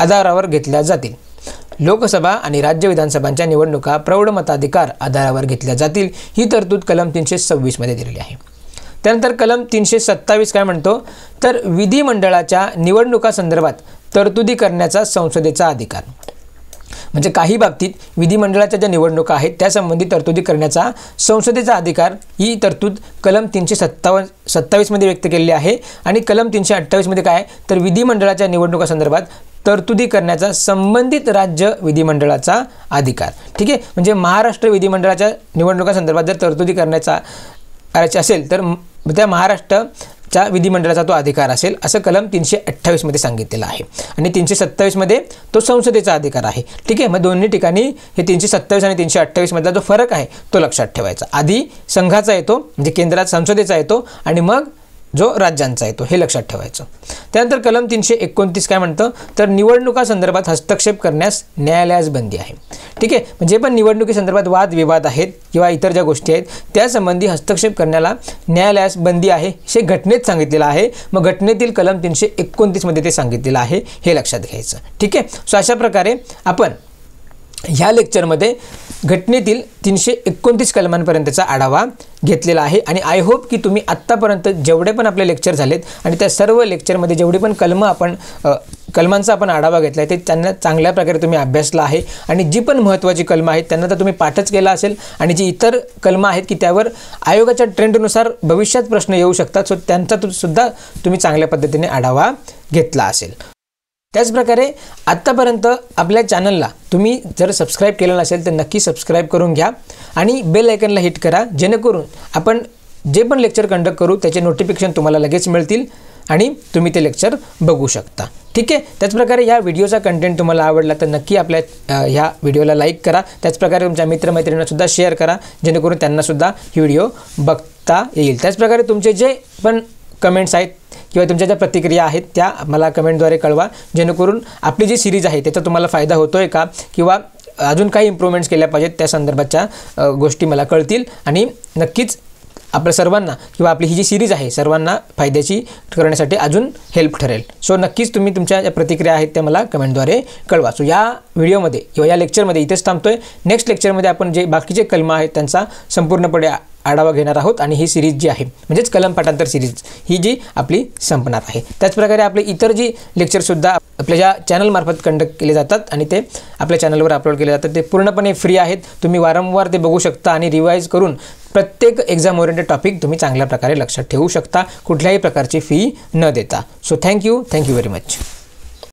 Speaker 1: आधारावर घेतल्या जातील. लोकसभा आणि राज्य विधानसभांच्या निवडणुका प्रौढ मताधिकार आधारावर घेतल्या जातील ही तरतूद कलम 326 मध्ये दिलेली आहे. त्यानंतर कलम 327 काय म्हणतो तर विधिमंडळाच्या निवडणुका संदर्भात तरतुदी करण्याचा संसदेचा अधिकार. म्हणजे काही बाबतीत विधिमंडळाच्या ज्या निवडणुका आहेत त्यासंबंधी तरतुदी करण्याचा संसदेचा अधिकार ही तरतूद कलम 327 मध्ये व्यक्त केलेली आहे. आणि कलम 328 मध्ये काय तर विधिमंडळाच्या निवडणुका संदर्भात तरतुदी करण्याचा संबंधित राज्य विधिमंडळाचा अधिकार. ठीक आहे. म्हणजे महाराष्ट्र विधिमंडळाच्या निवडणुका संदर्भात जर तरतुदी करायची असेल तर त्या महाराष्ट्राच्या विधिमंडळाचा तो अधिकार असेल असं कलम 328 मध्ये सांगितलेलं आहे. आणि 327 मध्ये तो संसदेचा अधिकार आहे. ठीक आहे. मग दोन्ही ठिकाणी हे 327 आणि 328 मधला जो फरक आहे तो लक्षात ठेवायचा. आधी संघाचा येतो म्हणजे केंद्रात संसदेचा येतो आणि मग जो राज्यांचा येतो हे लक्षात ठेवायचं. त्यानंतर कलम 329 काय म्हणतं तर निवडणुका संदर्भात हस्तक्षेप करण्यास न्यायालयास बंदी आहे. ठीक आहे. म्हणजे पण निवडणुकी संदर्भात वादविवाद आहेत किंवा इतर ज्या गोष्टी आहेत त्यासंबंधी हस्तक्षेप करण्याला न्यायालयास बंदी आहे हे घटनेत सांगितलेलं आहे. मग घटनेतील कलम 329 मध्ये ते सांगितलेलं आहे हे लक्षात घ्यायचं. ठीक आहे. सो अशा प्रकारे आपण ह्या लेक्चरमध्ये घटनेतील 329 कलमांपर्यंतचा आढावा घेतलेला आहे. आणि आय होप की तुम्ही आत्तापर्यंत जेवढे पण आपले लेक्चर झालेत आणि त्या सर्व लेक्चरमध्ये जेवढे पण कलमं आपण कलमांचा आपण आढावा घेतला आहे ते त्यांना चांगल्या प्रकारे तुम्ही अभ्यासला आहे आणि जी पण महत्त्वाची कलमं आहेत त्यांना तर तुम्ही पाठच केला असेल आणि जी इतर कलमं आहेत की त्यावर आयोगाच्या ट्रेंडनुसार भविष्यात प्रश्न येऊ शकतात, सो त्यांचा सुद्धा तुम्ही चांगल्या पद्धतीने आढावा घेतला असेल. त्याचप्रकारे आत्तापर्यंत आपल्या चॅनलला तुम्ही जर सबस्क्राईब केलं नसेल तर नक्की सबस्क्राईब करून घ्या आणि बेल आयकनला हिट करा, जेणेकरून आपण जे पण लेक्चर कंडक्ट करू त्याचे नोटिफिकेशन तुम्हाला लगेच मिळतील आणि तुम्ही ते लेक्चर बघू शकता. ठीक आहे. त्याचप्रकारे या व्हिडिओचा कंटेंट तुम्हाला आवडला तर नक्की आपल्या ह्या व्हिडिओला लाईक करा. त्याचप्रकारे तुमच्या मित्रमैत्रिणींनासुद्धा शेअर करा, जेणेकरून त्यांनासुद्धा ही व्हिडिओ बघता येईल. त्याचप्रकारे तुमचे जे पण कमेंट्स आहेत किंवा तुमच्या ज्या प्रतिक्रिया आहेत त्या मला कमेंटद्वारे कळवा, जेणेकरून आपली जी सिरीज आहे त्याचा तुम्हाला फायदा होतो आहे का किंवा अजून काही इम्प्रूव्हमेंट्स केल्या पाहिजेत त्या संदर्भाच्या गोष्टी मला कळतील आणि नक्कीच आपल्या सर्वांना किंवा आपली ही जी सिरीज आहे सर्वांना फायद्याची करण्यासाठी अजून हेल्प ठरेल. सो नक्कीच तुम्ही तुमच्या ज्या प्रतिक्रिया आहेत त्या मला कमेंटद्वारे कळवा. सो या व्हिडिओमध्ये किंवा या लेक्चरमध्ये इथेच थांबतोय. नेक्स्ट लेक्चरमध्ये आपण जे बाकीचे कलमं आहेत त्यांचा संपूर्णपणे आढावा घेणार आहोत आणि ही सिरीज जी आहे म्हणजेच कलम पाठांतर सिरीज ही जी आपली संपणार आहे. त्याचप्रकारे आपले इतर जी लेक्चरसुद्धा आपल्या ज्या चॅनलमार्फत कंडक्ट केले जातात आणि ते आपल्या चॅनलवर अपलोड केले जातात ते पूर्णपणे फ्री आहेत. तुम्ही वारंवार ते बघू शकता आणि रिवाईज करून प्रत्येक एक्झाम ओरिएंटेड टॉपिक तुम्ही चांगल्या प्रकारे लक्षात ठेवू शकता कुठल्याही प्रकारची फी न देता. So thank you very much.